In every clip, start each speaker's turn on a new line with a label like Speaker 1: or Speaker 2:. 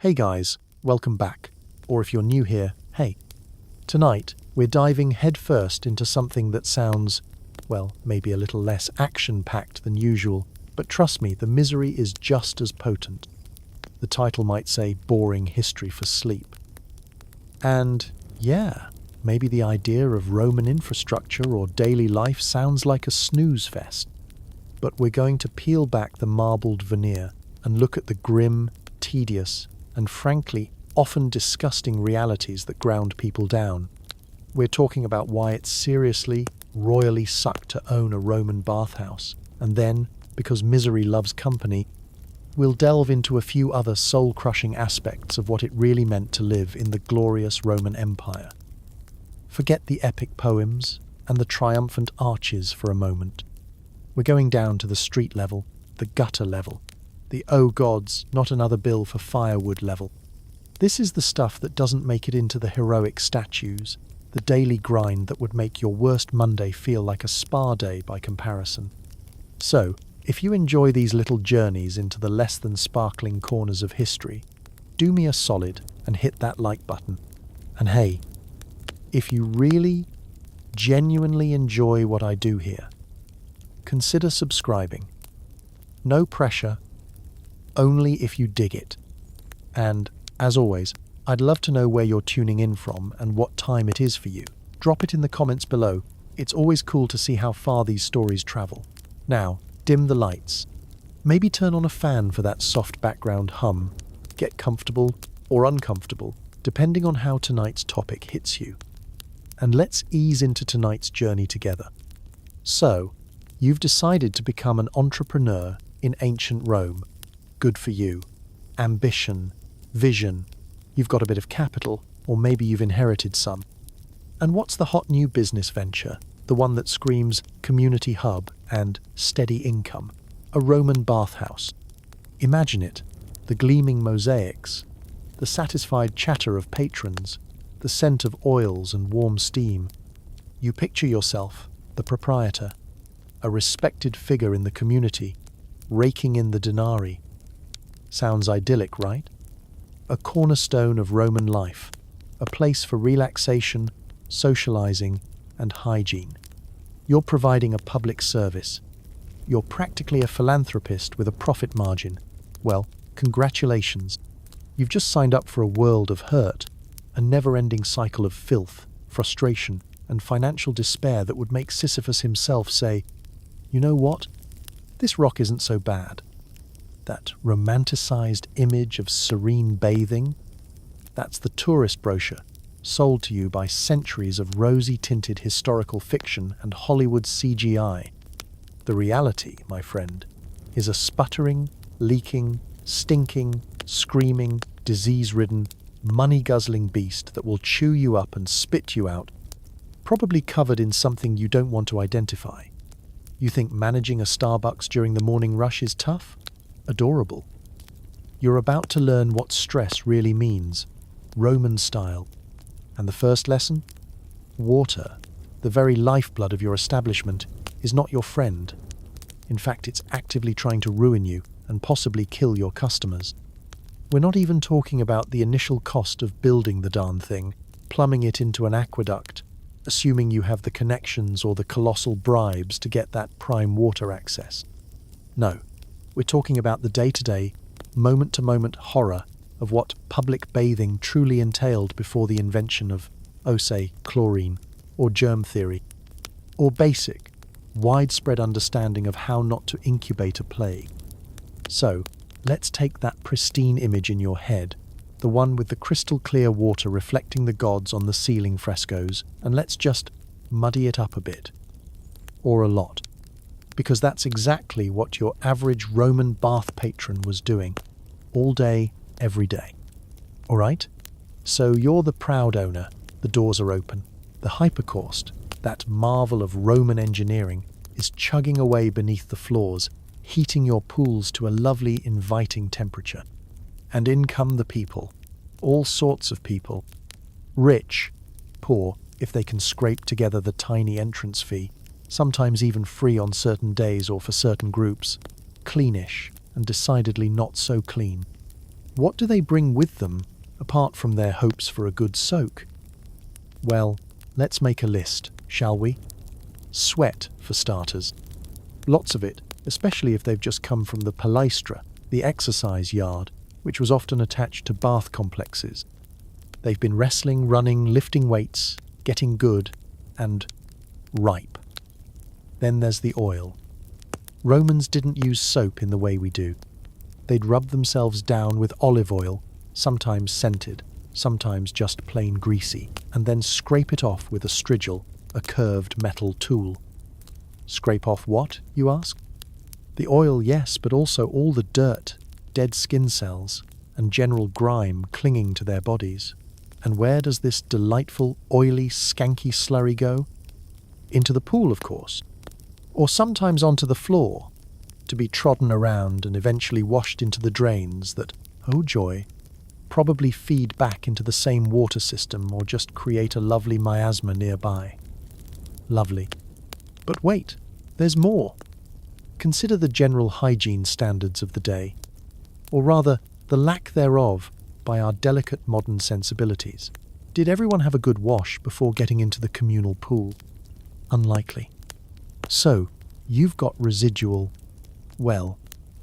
Speaker 1: Hey guys, welcome back. Or if you're new here, hey. Tonight, we're diving headfirst into something that sounds, well, maybe a little less action-packed than usual, but trust me, the misery is just as potent. The title might say boring history for sleep. And yeah, maybe the idea of Roman infrastructure or daily life sounds like a snooze fest. But we're going to peel back the marbled veneer and look at the grim, tedious, and frankly, often disgusting realities that ground people down. We're talking about why it seriously, royally sucked to own a Roman bathhouse. And then, because misery loves company, we'll delve into a few other soul-crushing aspects of what it really meant to live in the glorious Roman Empire. Forget the epic poems and the triumphant arches for a moment. We're going down to the street level, the gutter level, the oh gods, not another bill for firewood level. This is the stuff that doesn't make it into the heroic statues, the daily grind that would make your worst Monday feel like a spa day by comparison. So, if you enjoy these little journeys into the less than sparkling corners of history, do me a solid and hit that like button. And hey, if you really, genuinely enjoy what I do here, consider subscribing. No pressure, only if you dig it. And, as always, I'd love to know where you're tuning in from and what time it is for you. Drop it in the comments below. It's always cool to see how far these stories travel. Now, dim the lights. Maybe turn on a fan for that soft background hum. Get comfortable or uncomfortable, depending on how tonight's topic hits you. And let's ease into tonight's journey together. So, you've decided to become an entrepreneur in ancient Rome. Good for you. Ambition, vision. You've got a bit of capital, or maybe you've inherited some. And what's the hot new business venture? The one that screams community hub and steady income. A Roman bathhouse. Imagine it. The gleaming mosaics. The satisfied chatter of patrons. The scent of oils and warm steam. You picture yourself, the proprietor. A respected figure in the community, raking in the denarii. Sounds idyllic, right? A cornerstone of Roman life, a place for relaxation, socializing, and hygiene. You're providing a public service. You're practically a philanthropist with a profit margin. Well, congratulations. You've just signed up for a world of hurt, a never-ending cycle of filth, frustration, and financial despair that would make Sisyphus himself say, "You know what? This rock isn't so bad." That romanticized image of serene bathing, that's the tourist brochure, sold to you by centuries of rosy-tinted historical fiction and Hollywood CGI. The reality, my friend, is a sputtering, leaking, stinking, screaming, disease-ridden, money-guzzling beast that will chew you up and spit you out, probably covered in something you don't want to identify. You think managing a Starbucks during the morning rush is tough? Adorable. You're about to learn what stress really means, Roman style. And the first lesson? Water, the very lifeblood of your establishment, is not your friend. In fact, it's actively trying to ruin you and possibly kill your customers. We're not even talking about the initial cost of building the darn thing, plumbing it into an aqueduct, assuming you have the connections or the colossal bribes to get that prime water access. No. We're talking about the day-to-day, moment-to-moment horror of what public bathing truly entailed before the invention of, say, chlorine, or germ theory, or basic, widespread understanding of how not to incubate a plague. So, let's take that pristine image in your head, the one with the crystal-clear water reflecting the gods on the ceiling frescoes, and let's just muddy it up a bit. Or a lot. Because that's exactly what your average Roman bath patron was doing, all day, every day. All right? So you're the proud owner, the doors are open. The hypercaust, that marvel of Roman engineering, is chugging away beneath the floors, heating your pools to a lovely, inviting temperature. And in come the people, all sorts of people. Rich, poor, if they can scrape together the tiny entrance fee, sometimes even free on certain days or for certain groups, cleanish and decidedly not so clean. What do they bring with them, apart from their hopes for a good soak? Well, let's make a list, shall we? Sweat, for starters. Lots of it, especially if they've just come from the palestra, the exercise yard, which was often attached to bath complexes. They've been wrestling, running, lifting weights, getting good, and ripe. Then there's the oil. Romans didn't use soap in the way we do. They'd rub themselves down with olive oil, sometimes scented, sometimes just plain greasy, and then scrape it off with a strigil, a curved metal tool. Scrape off what, you ask? The oil, yes, but also all the dirt, dead skin cells, and general grime clinging to their bodies. And where does this delightful, oily, skanky slurry go? Into the pool, of course. Or sometimes onto the floor, to be trodden around and eventually washed into the drains that, oh joy, probably feed back into the same water system or just create a lovely miasma nearby. Lovely. But wait, there's more. Consider the general hygiene standards of the day, or rather, the lack thereof by our delicate modern sensibilities. Did everyone have a good wash before getting into the communal pool? Unlikely. So, you've got residual, well,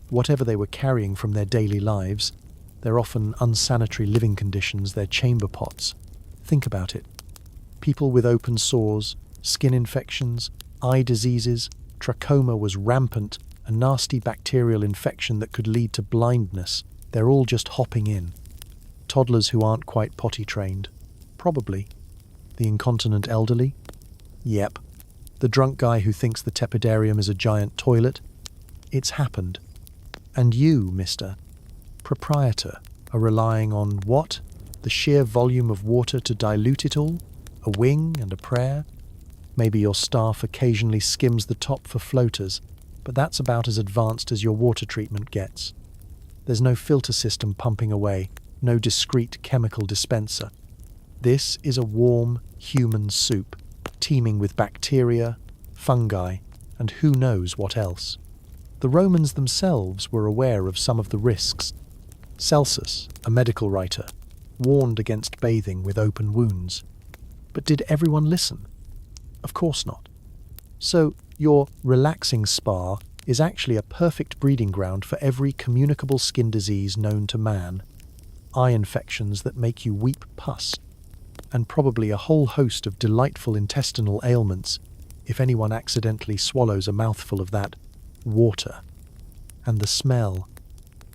Speaker 1: whatever they were carrying from their daily lives, their often unsanitary living conditions, their chamber pots. Think about it. People with open sores, skin infections, eye diseases, trachoma was rampant, a nasty bacterial infection that could lead to blindness. They're all just hopping in. Toddlers who aren't quite potty trained. Probably. The incontinent elderly? Yep. The drunk guy who thinks the tepidarium is a giant toilet? It's happened. And you, mister, proprietor, are relying on what? The sheer volume of water to dilute it all? A wing and a prayer? Maybe your staff occasionally skims the top for floaters, but that's about as advanced as your water treatment gets. There's no filter system pumping away, no discrete chemical dispenser. This is a warm, human soup, teeming with bacteria, fungi, and who knows what else. The Romans themselves were aware of some of the risks. Celsus, a medical writer, warned against bathing with open wounds. But did everyone listen? Of course not. So, your relaxing spa is actually a perfect breeding ground for every communicable skin disease known to man, eye infections that make you weep pus, and probably a whole host of delightful intestinal ailments if anyone accidentally swallows a mouthful of that water. And the smell.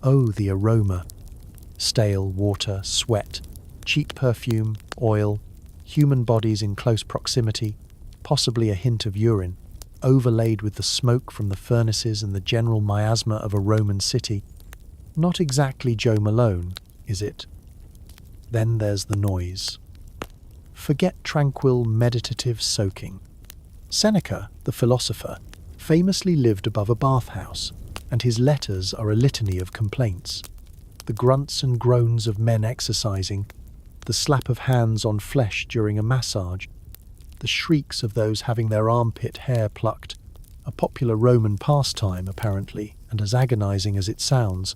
Speaker 1: Oh, the aroma. Stale water, sweat, cheap perfume, oil, human bodies in close proximity, possibly a hint of urine, overlaid with the smoke from the furnaces and the general miasma of a Roman city. Not exactly Joe Malone, is it? Then there's the noise. Forget tranquil, meditative soaking. Seneca, the philosopher, famously lived above a bathhouse, and his letters are a litany of complaints. The grunts and groans of men exercising, the slap of hands on flesh during a massage, the shrieks of those having their armpit hair plucked, a popular Roman pastime apparently, and as agonizing as it sounds,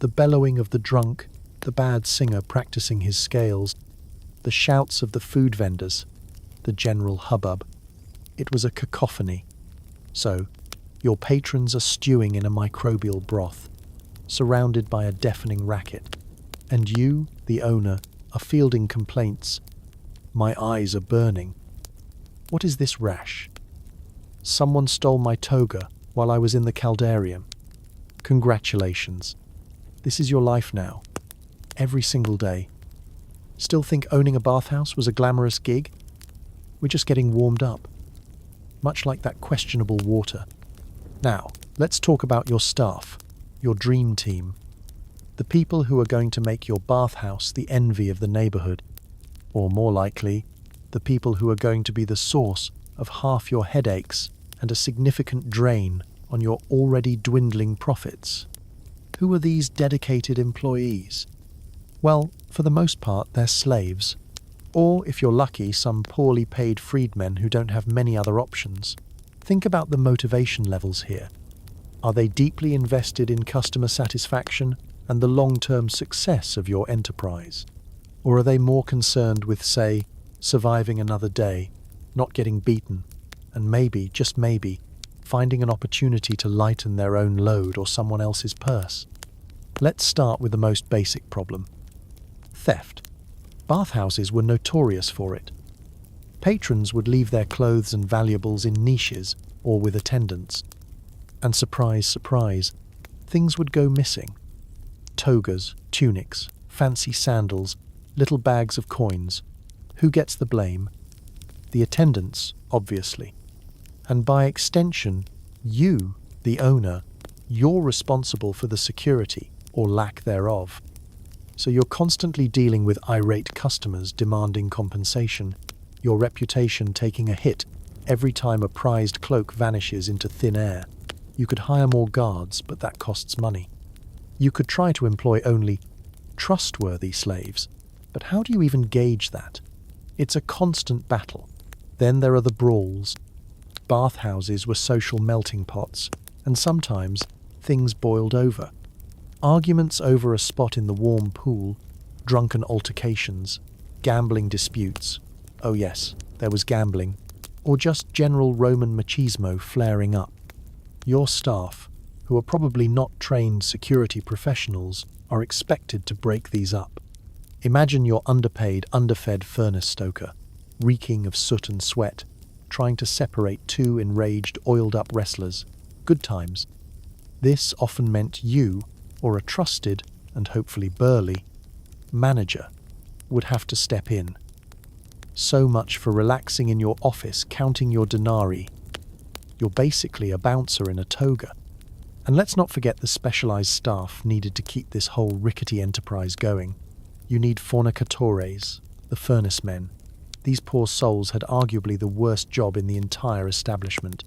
Speaker 1: the bellowing of the drunk, the bad singer practicing his scales, the shouts of the food vendors, the general hubbub. It was a cacophony. So, your patrons are stewing in a microbial broth, surrounded by a deafening racket, and you, the owner, are fielding complaints. My eyes are burning. What is this rash? Someone stole my toga while I was in the caldarium. Congratulations. This is your life now. Every single day. Still think owning a bathhouse was a glamorous gig? We're just getting warmed up. Much like that questionable water. Now, let's talk about your staff, your dream team. The people who are going to make your bathhouse the envy of the neighborhood. Or more likely, the people who are going to be the source of half your headaches and a significant drain on your already dwindling profits. Who are these dedicated employees? Well, for the most part, they're slaves. Or, if you're lucky, some poorly paid freedmen who don't have many other options. Think about the motivation levels here. Are they deeply invested in customer satisfaction, and the long-term success of your enterprise? Or are they more concerned with, say, surviving another day, not getting beaten, and maybe, just maybe, finding an opportunity to lighten their own load or someone else's purse? Let's start with the most basic problem: theft. Bathhouses were notorious for it. Patrons would leave their clothes and valuables in niches or with attendants. And surprise, surprise, things would go missing. Togas, tunics, fancy sandals, little bags of coins. Who gets the blame? The attendants, obviously. And by extension, you, the owner, you're responsible for the security or lack thereof. So you're constantly dealing with irate customers demanding compensation, your reputation taking a hit every time a prized cloak vanishes into thin air. You could hire more guards, but that costs money. You could try to employ only trustworthy slaves, but how do you even gauge that? It's a constant battle. Then there are the brawls. Bathhouses were social melting pots, and sometimes things boiled over. Arguments over a spot in the warm pool, drunken altercations, gambling disputes. Oh yes, there was gambling. Or just general Roman machismo flaring up. Your staff, who are probably not trained security professionals, are expected to break these up. Imagine your underpaid, underfed furnace stoker, reeking of soot and sweat, trying to separate two enraged, oiled-up wrestlers. Good times. This often meant you, or a trusted, and hopefully burly, manager, would have to step in. So much for relaxing in your office, counting your denarii. You're basically a bouncer in a toga. And let's not forget the specialized staff needed to keep this whole rickety enterprise going. You need fornicatores, the furnace men. These poor souls had arguably the worst job in the entire establishment.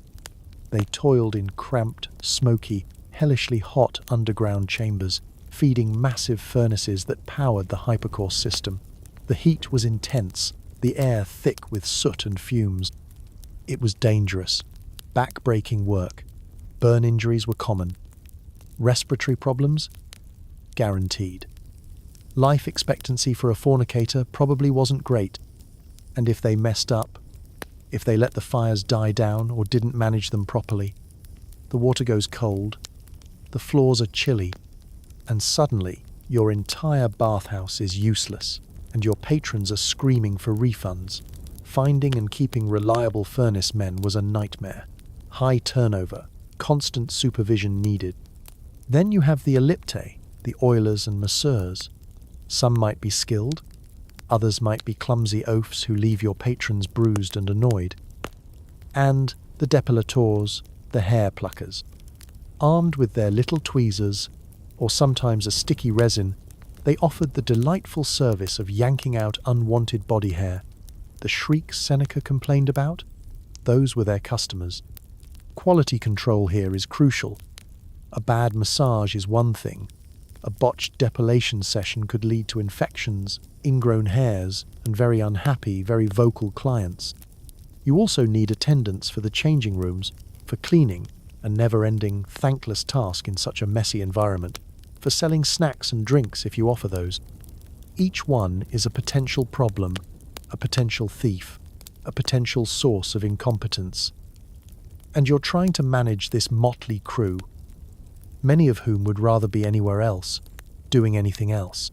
Speaker 1: They toiled in cramped, smoky, hellishly hot underground chambers, feeding massive furnaces that powered the hypercore system. The heat was intense, the air thick with soot and fumes. It was dangerous, back-breaking work. Burn injuries were common. Respiratory problems? Guaranteed. Life expectancy for a fornicator probably wasn't great. And if they messed up, if they let the fires die down or didn't manage them properly, the water goes cold, the floors are chilly, and suddenly your entire bathhouse is useless, and your patrons are screaming for refunds. Finding and keeping reliable furnace men was a nightmare. High turnover, constant supervision needed. Then you have the ellipte, the oilers and masseurs. Some might be skilled, others might be clumsy oafs who leave your patrons bruised and annoyed. And the depilators, the hair pluckers. Armed with their little tweezers, or sometimes a sticky resin, they offered the delightful service of yanking out unwanted body hair. The shrieks Seneca complained about? Those were their customers. Quality control here is crucial. A bad massage is one thing. A botched depilation session could lead to infections, ingrown hairs, and very unhappy, very vocal clients. You also need attendants for the changing rooms, for cleaning, a never-ending, thankless task in such a messy environment, for selling snacks and drinks if you offer those. Each one is a potential problem, a potential thief, a potential source of incompetence. And you're trying to manage this motley crew, many of whom would rather be anywhere else, doing anything else.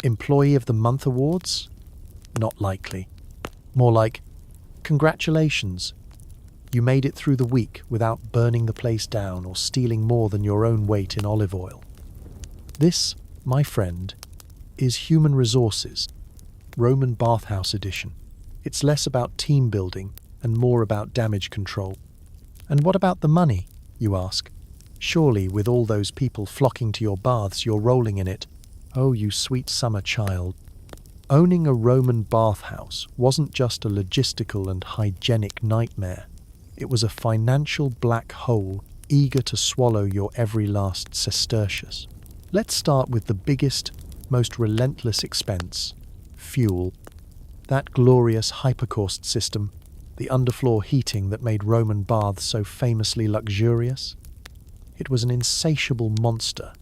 Speaker 1: Employee of the Month awards? Not likely. More like, congratulations, you made it through the week without burning the place down or stealing more than your own weight in olive oil. This, my friend, is Human Resources, Roman Bathhouse Edition. It's less about team building and more about damage control. And what about the money, you ask? Surely, with all those people flocking to your baths, you're rolling in it. Oh, you sweet summer child. Owning a Roman bathhouse wasn't just a logistical and hygienic nightmare. It was a financial black hole eager to swallow your every last sestertius. Let's start with the biggest, most relentless expense: fuel. That glorious hypercaust system, the underfloor heating that made Roman baths so famously luxurious. It was an insatiable monster,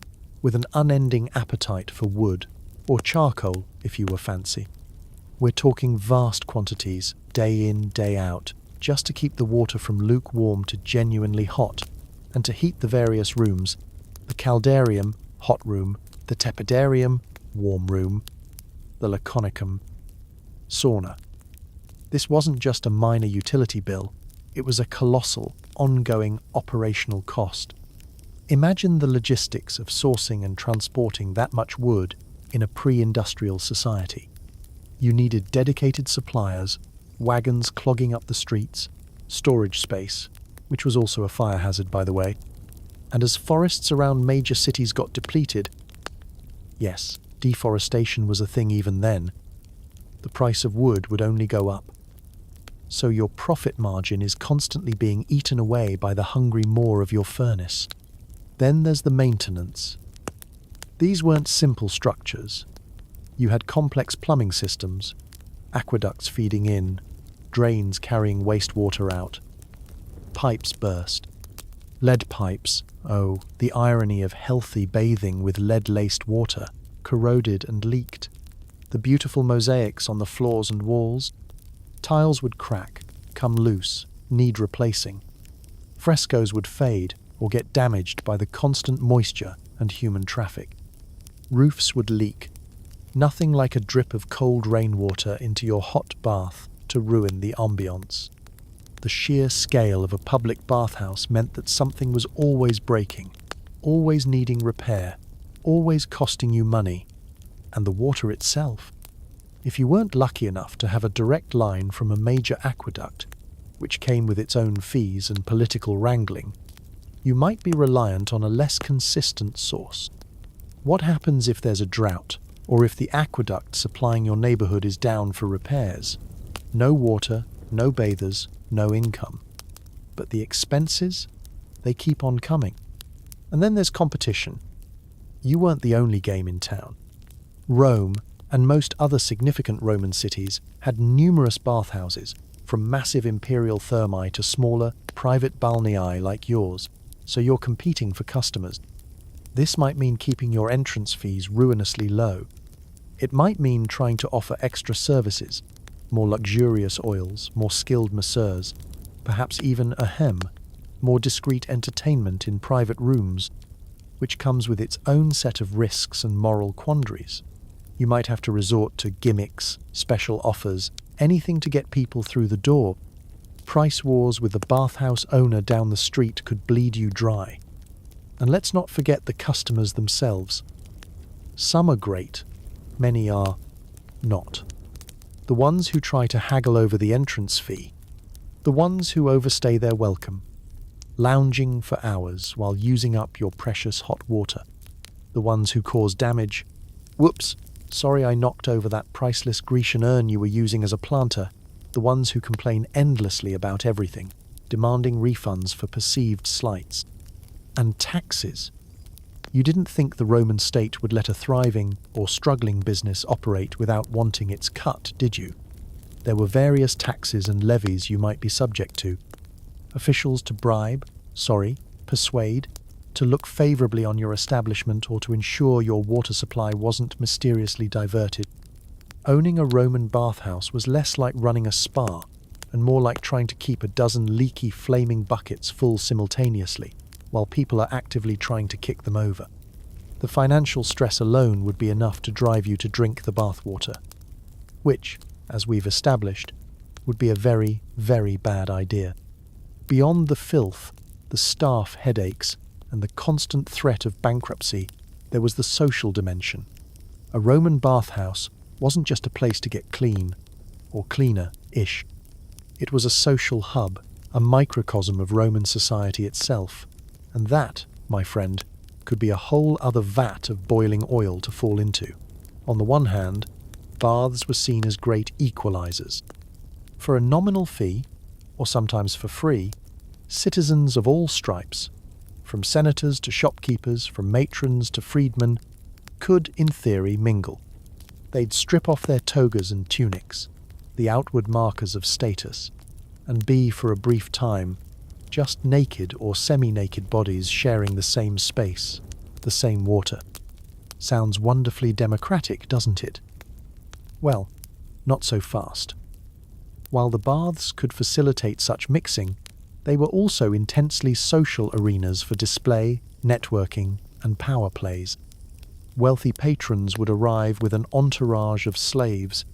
Speaker 1: with an unending appetite for wood, or charcoal if you were fancy. We're talking vast quantities, day in, day out, just to keep the water from lukewarm to genuinely hot, and to heat the various rooms: the caldarium, hot room; the tepidarium, warm room; the laconicum, sauna. This wasn't just a minor utility bill, it was a colossal, ongoing operational cost. Imagine the logistics of sourcing and transporting that much wood in a pre-industrial society. You needed dedicated suppliers, wagons clogging up the streets, storage space, which was also a fire hazard, by the way. And as forests around major cities got depleted, yes, deforestation was a thing even then, the price of wood would only go up. So your profit margin is constantly being eaten away by the hungry maw of your furnace. Then there's the maintenance. These weren't simple structures. You had complex plumbing systems, aqueducts feeding in, drains carrying wastewater out. Pipes burst. Lead pipes, oh, the irony of healthy bathing with lead-laced water, corroded and leaked. The beautiful mosaics on the floors and walls. Tiles would crack, come loose, need replacing. Frescoes would fade or get damaged by the constant moisture and human traffic. Roofs would leak. Nothing like a drip of cold rainwater into your hot bath to ruin the ambience. The sheer scale of a public bathhouse meant that something was always breaking, always needing repair, always costing you money. And the water itself. If you weren't lucky enough to have a direct line from a major aqueduct, which came with its own fees and political wrangling, you might be reliant on a less consistent source. What happens if there's a drought, or if the aqueduct supplying your neighborhood is down for repairs? No water, no bathers, no income. But the expenses? They keep on coming. And then there's competition. You weren't the only game in town. Rome, and most other significant Roman cities, had numerous bathhouses, from massive imperial thermae to smaller, private balneae like yours, so you're competing for customers. This might mean keeping your entrance fees ruinously low. It might mean trying to offer extra services, more luxurious oils, more skilled masseurs, perhaps even more discreet entertainment in private rooms, which comes with its own set of risks and moral quandaries. You might have to resort to gimmicks, special offers, anything to get people through the door. Price wars with the bathhouse owner down the street could bleed you dry. And let's not forget the customers themselves. Some are great, many are not. The ones who try to haggle over the entrance fee, the ones who overstay their welcome, lounging for hours while using up your precious hot water, the ones who cause damage. Whoops, sorry I knocked over that priceless Grecian urn you were using as a planter. The ones who complain endlessly about everything, demanding refunds for perceived slights. And taxes. You didn't think the Roman state would let a thriving or struggling business operate without wanting its cut, did you? There were various taxes and levies you might be subject to. Officials to persuade, to look favourably on your establishment or to ensure your water supply wasn't mysteriously diverted. Owning a Roman bathhouse was less like running a spa and more like trying to keep a dozen leaky, flaming buckets full simultaneously, while people are actively trying to kick them over. The financial stress alone would be enough to drive you to drink the bathwater, which, as we've established, would be a very, very bad idea. Beyond the filth, the staff headaches, and the constant threat of bankruptcy, there was the social dimension. A Roman bathhouse wasn't just a place to get clean, or cleaner-ish. It was a social hub, a microcosm of Roman society itself. And that, my friend, could be a whole other vat of boiling oil to fall into. On the one hand, baths were seen as great equalizers. For a nominal fee, or sometimes for free, citizens of all stripes, from senators to shopkeepers, from matrons to freedmen, could, in theory, mingle. They'd strip off their togas and tunics, the outward markers of status, and be, for a brief time, just naked or semi-naked bodies sharing the same space, the same water. Sounds wonderfully democratic, doesn't it? Well, not so fast. While the baths could facilitate such mixing, they were also intensely social arenas for display, networking, and power plays. Wealthy patrons would arrive with an entourage of slaves,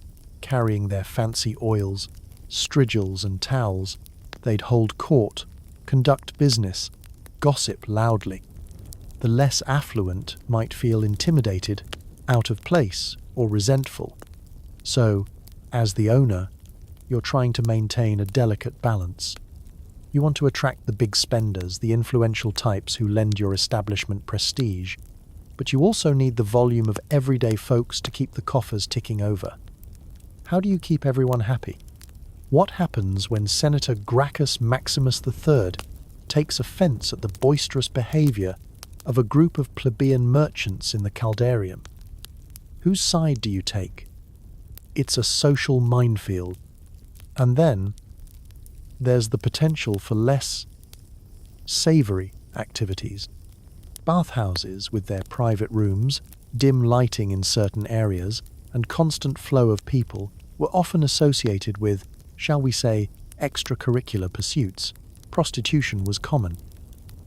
Speaker 1: carrying their fancy oils, strigils, and towels. They'd hold court, conduct business, gossip loudly. The less affluent might feel intimidated, out of place, or resentful. So, as the owner, you're trying to maintain a delicate balance. You want to attract the big spenders, the influential types who lend your establishment prestige, but you also need the volume of everyday folks to keep the coffers ticking over. How do you keep everyone happy? What happens when Senator Gracchus Maximus III takes offense at the boisterous behavior of a group of plebeian merchants in the Caldarium? Whose side do you take? It's a social minefield. And then there's the potential for less savory activities. Bathhouses, with their private rooms, dim lighting in certain areas, and constant flow of people, were often associated with, shall we say, extracurricular pursuits. Prostitution was common.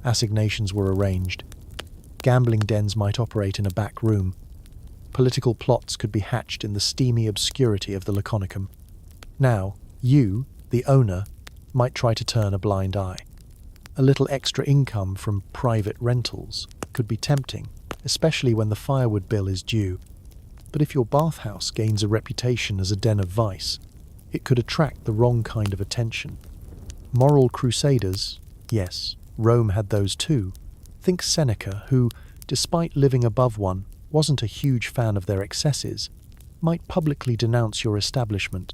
Speaker 1: Assignations were arranged. Gambling dens might operate in a back room. Political plots could be hatched in the steamy obscurity of the Laconicum. Now, you, the owner, might try to turn a blind eye. A little extra income from private rentals could be tempting, especially when the firewood bill is due. But if your bathhouse gains a reputation as a den of vice, it could attract the wrong kind of attention. Moral crusaders, yes, Rome had those too. Think Seneca, who, despite living above one, wasn't a huge fan of their excesses, might publicly denounce your establishment.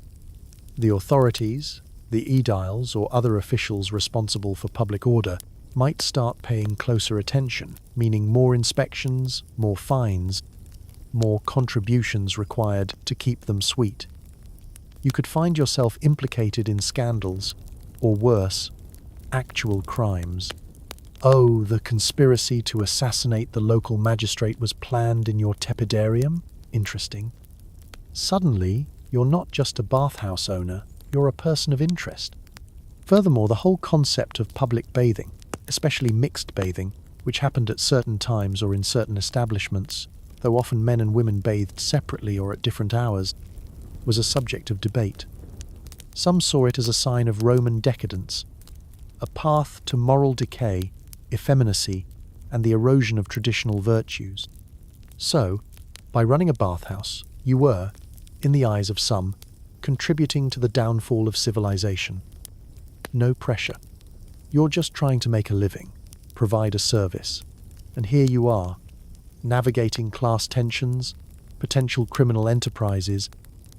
Speaker 1: The authorities, the aediles or other officials responsible for public order, might start paying closer attention, meaning more inspections, more fines, more contributions required to keep them sweet. You could find yourself implicated in scandals, or worse, actual crimes. Oh, the conspiracy to assassinate the local magistrate was planned in your tepidarium? Interesting. Suddenly, you're not just a bathhouse owner, you're a person of interest. Furthermore, the whole concept of public bathing, especially mixed bathing, which happened at certain times or in certain establishments, though often men and women bathed separately or at different hours, was a subject of debate. Some saw it as a sign of Roman decadence, a path to moral decay, effeminacy, and the erosion of traditional virtues. So, by running a bathhouse, you were, in the eyes of some, contributing to the downfall of civilization. No pressure. You're just trying to make a living, provide a service. And here you are, navigating class tensions, potential criminal enterprises,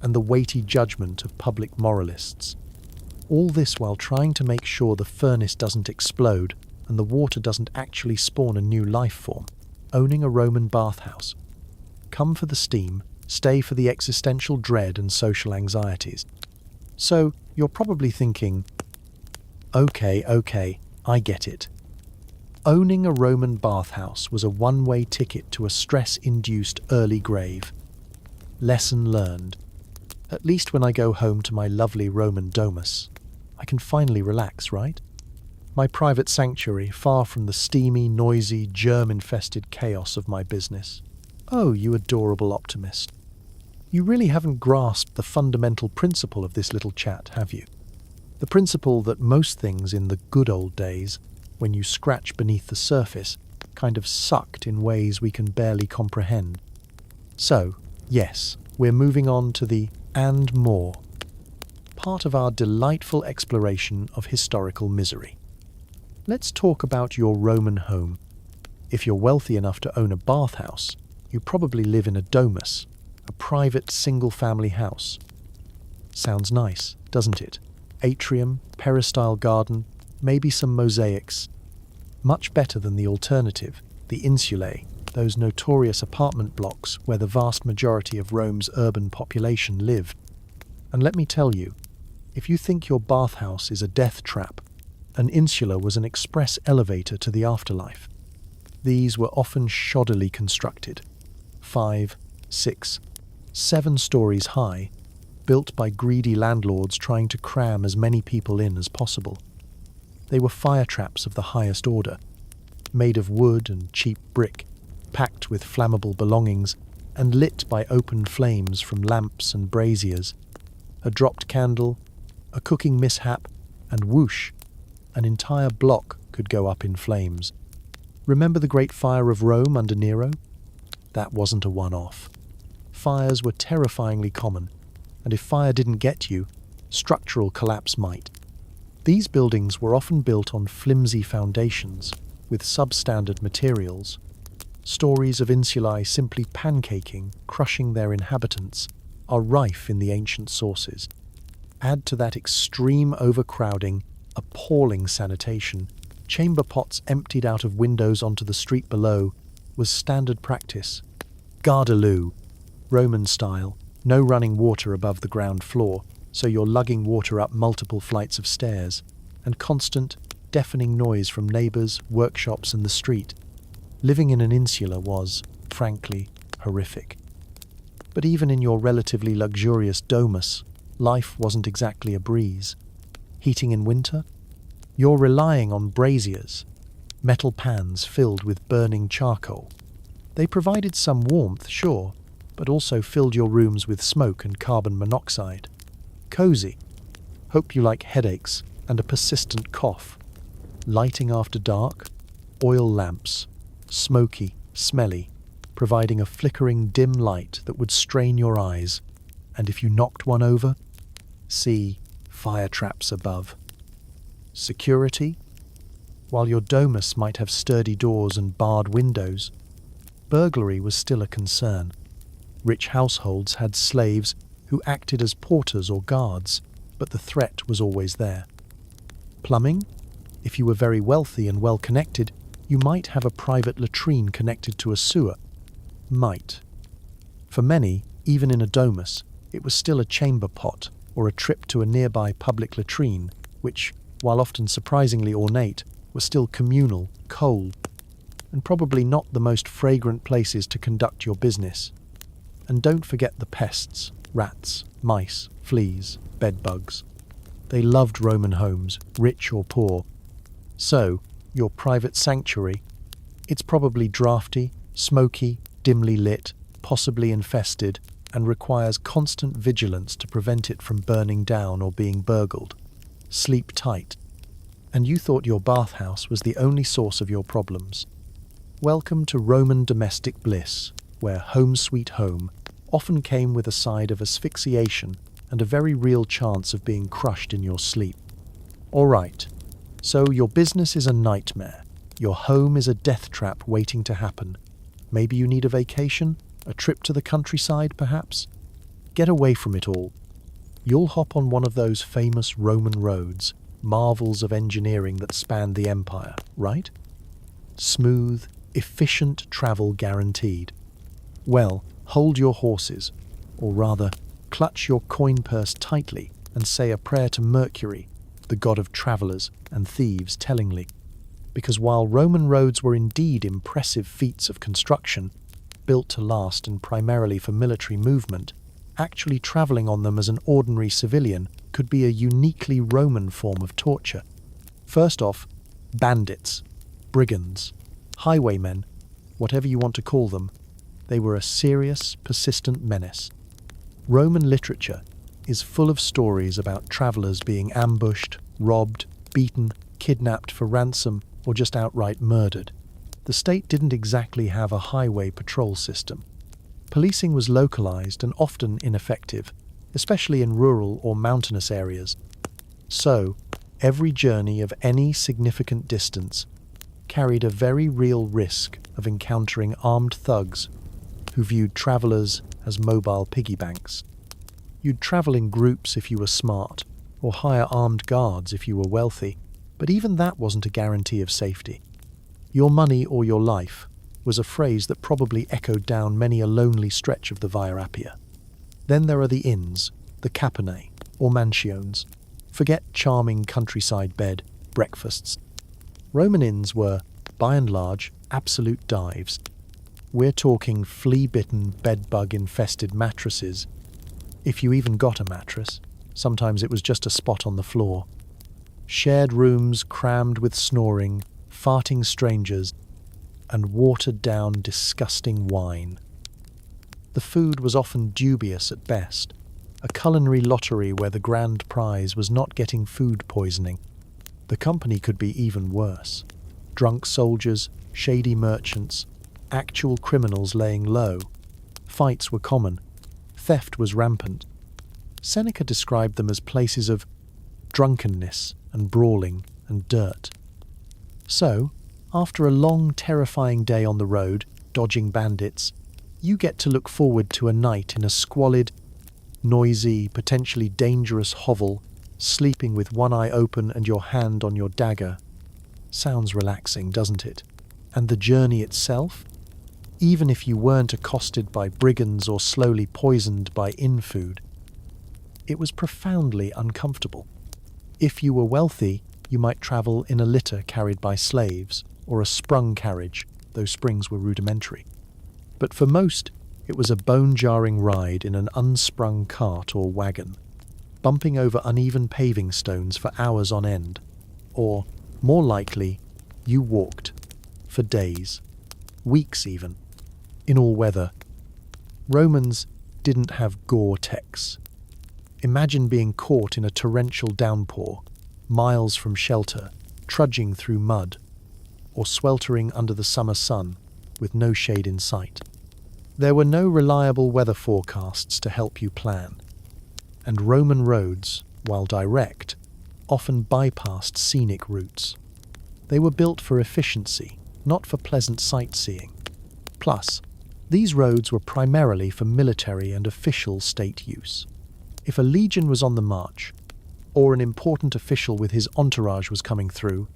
Speaker 1: and the weighty judgment of public moralists. All this while trying to make sure the furnace doesn't explode and the water doesn't actually spawn a new life form. Owning a Roman bathhouse. Come for the steam, stay for the existential dread and social anxieties. So, you're probably thinking, okay, I get it. Owning a Roman bathhouse was a one-way ticket to a stress-induced early grave. Lesson learned. At least when I go home to my lovely Roman domus, I can finally relax, right? My private sanctuary, far from the steamy, noisy, germ-infested chaos of my business. Oh, you adorable optimist. You really haven't grasped the fundamental principle of this little chat, have you? The principle that most things in the good old days, when you scratch beneath the surface, kind of sucked in ways we can barely comprehend. So, yes, we're moving on to the and more, part of our delightful exploration of historical misery. Let's talk about your Roman home. If you're wealthy enough to own a bathhouse, you probably live in a domus, a private single-family house. Sounds nice, doesn't it? Atrium, peristyle garden, maybe some mosaics. Much better than the alternative, the insulae, those notorious apartment blocks where the vast majority of Rome's urban population lived. And let me tell you, if you think your bathhouse is a death trap, an insula was an express elevator to the afterlife. These were often shoddily constructed. 5, 6, 7 stories high, built by greedy landlords trying to cram as many people in as possible. They were fire traps of the highest order, made of wood and cheap brick, packed with flammable belongings, and lit by open flames from lamps and braziers. A dropped candle, a cooking mishap, and whoosh, an entire block could go up in flames. Remember the Great Fire of Rome under Nero? That wasn't a one-off. Fires were terrifyingly common, and if fire didn't get you, structural collapse might. These buildings were often built on flimsy foundations, with substandard materials. Stories of insulae simply pancaking, crushing their inhabitants, are rife in the ancient sources. Add to that extreme overcrowding, appalling sanitation, chamber pots emptied out of windows onto the street below was standard practice. Gardaloo, Roman style, no running water above the ground floor, so you're lugging water up multiple flights of stairs, and constant, deafening noise from neighbours, workshops and the street. Living in an insula was, frankly, horrific. But even in your relatively luxurious domus, life wasn't exactly a breeze. Heating in winter? You're relying on braziers, metal pans filled with burning charcoal. They provided some warmth, sure, but also filled your rooms with smoke and carbon monoxide. Cozy. Hope you like headaches and a persistent cough. Lighting after dark, oil lamps, smoky, smelly, providing a flickering dim light that would strain your eyes, and if you knocked one over, see fire traps above. Security? While your domus might have sturdy doors and barred windows, burglary was still a concern. Rich households had slaves who acted as porters or guards, but the threat was always there. Plumbing? If you were very wealthy and well-connected, you might have a private latrine connected to a sewer. Might. For many, even in a domus, it was still a chamber pot or a trip to a nearby public latrine, which, while often surprisingly ornate, were still communal, cold, and probably not the most fragrant places to conduct your business. And don't forget the pests, rats, mice, fleas, bedbugs. They loved Roman homes, rich or poor. So, your private sanctuary, it's probably drafty, smoky, dimly lit, possibly infested, and requires constant vigilance to prevent it from burning down or being burgled. Sleep tight. And you thought your bathhouse was the only source of your problems. Welcome to Roman domestic bliss, where home sweet home often came with a side of asphyxiation and a very real chance of being crushed in your sleep. All right, so your business is a nightmare. Your home is a death trap waiting to happen. Maybe you need a vacation, a trip to the countryside perhaps? Get away from it all. You'll hop on one of those famous Roman roads, marvels of engineering that spanned the empire, right? Smooth, efficient travel guaranteed. Well, hold your horses, or rather, clutch your coin purse tightly and say a prayer to Mercury, the god of travellers and thieves tellingly. Because while Roman roads were indeed impressive feats of construction, built to last and primarily for military movement, actually travelling on them as an ordinary civilian could be a uniquely Roman form of torture. First off, bandits, brigands, highwaymen, whatever you want to call them, they were a serious, persistent menace. Roman literature is full of stories about travellers being ambushed, robbed, beaten, kidnapped for ransom, or just outright murdered. The state didn't exactly have a highway patrol system. Policing was localized and often ineffective, especially in rural or mountainous areas. So, every journey of any significant distance carried a very real risk of encountering armed thugs who viewed travellers as mobile piggy banks. You'd travel in groups if you were smart, or hire armed guards if you were wealthy, but even that wasn't a guarantee of safety. Your money or your life was a phrase that probably echoed down many a lonely stretch of the Via Appia. Then there are the inns, the capannae, or mansiones. Forget charming countryside bed, breakfasts. Roman inns were, by and large, absolute dives. We're talking flea-bitten, bed-bug-infested mattresses. If you even got a mattress, sometimes it was just a spot on the floor. Shared rooms crammed with snoring, farting strangers, and watered-down, disgusting wine. The food was often dubious at best, a culinary lottery where the grand prize was not getting food poisoning. The company could be even worse. Drunk soldiers, shady merchants, actual criminals laying low. Fights were common. Theft was rampant. Seneca described them as places of drunkenness and brawling and dirt. So, after a long, terrifying day on the road, dodging bandits, you get to look forward to a night in a squalid, noisy, potentially dangerous hovel, sleeping with one eye open and your hand on your dagger. Sounds relaxing, doesn't it? And the journey itself? Even if you weren't accosted by brigands or slowly poisoned by inn food, it was profoundly uncomfortable. If you were wealthy, you might travel in a litter carried by slaves, or a sprung carriage, though springs were rudimentary. But for most, it was a bone-jarring ride in an unsprung cart or wagon, bumping over uneven paving stones for hours on end. Or, more likely, you walked, for days, weeks even, in all weather. Romans didn't have Gore-Tex. Imagine being caught in a torrential downpour, miles from shelter, trudging through mud, or sweltering under the summer sun with no shade in sight. There were no reliable weather forecasts to help you plan, and Roman roads, while direct, often bypassed scenic routes. They were built for efficiency, not for pleasant sightseeing. Plus, these roads were primarily for military and official state use. If a legion was on the march, or an important official with his entourage was coming through,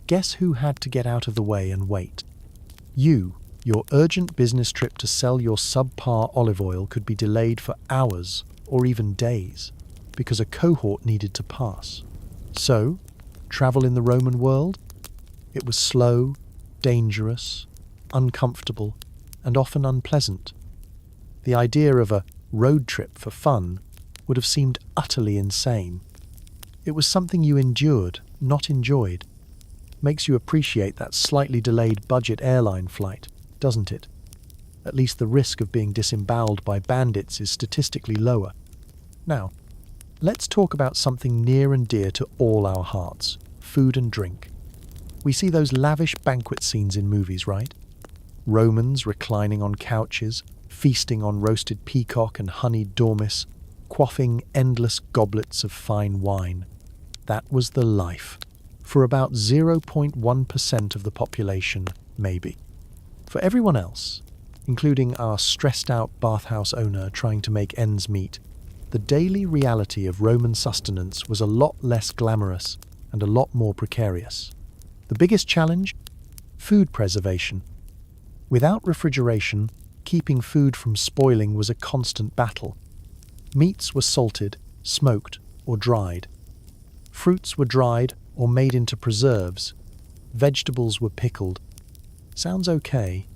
Speaker 1: guess who had to get out of the way and wait? You. Your urgent business trip to sell your subpar olive oil could be delayed for hours or even days because a cohort needed to pass. So, travel in the Roman world? It was slow, dangerous, uncomfortable, and often unpleasant. The idea of a road trip for fun would have seemed utterly insane. It was something you endured, not enjoyed. Makes you appreciate that slightly delayed budget airline flight, doesn't it? At least the risk of being disemboweled by bandits is statistically lower. Now, let's talk about something near and dear to all our hearts, food and drink. We see those lavish banquet scenes in movies, right? Romans reclining on couches, feasting on roasted peacock and honeyed dormice, quaffing endless goblets of fine wine. That was the life. For about 0.1% of the population, maybe. For everyone else, including our stressed-out bathhouse owner trying to make ends meet, the daily reality of Roman sustenance was a lot less glamorous and a lot more precarious. The biggest challenge? Food preservation. Without refrigeration, keeping food from spoiling was a constant battle. Meats were salted, smoked, or dried. Fruits were dried or made into preserves. Vegetables were pickled. Sounds okay,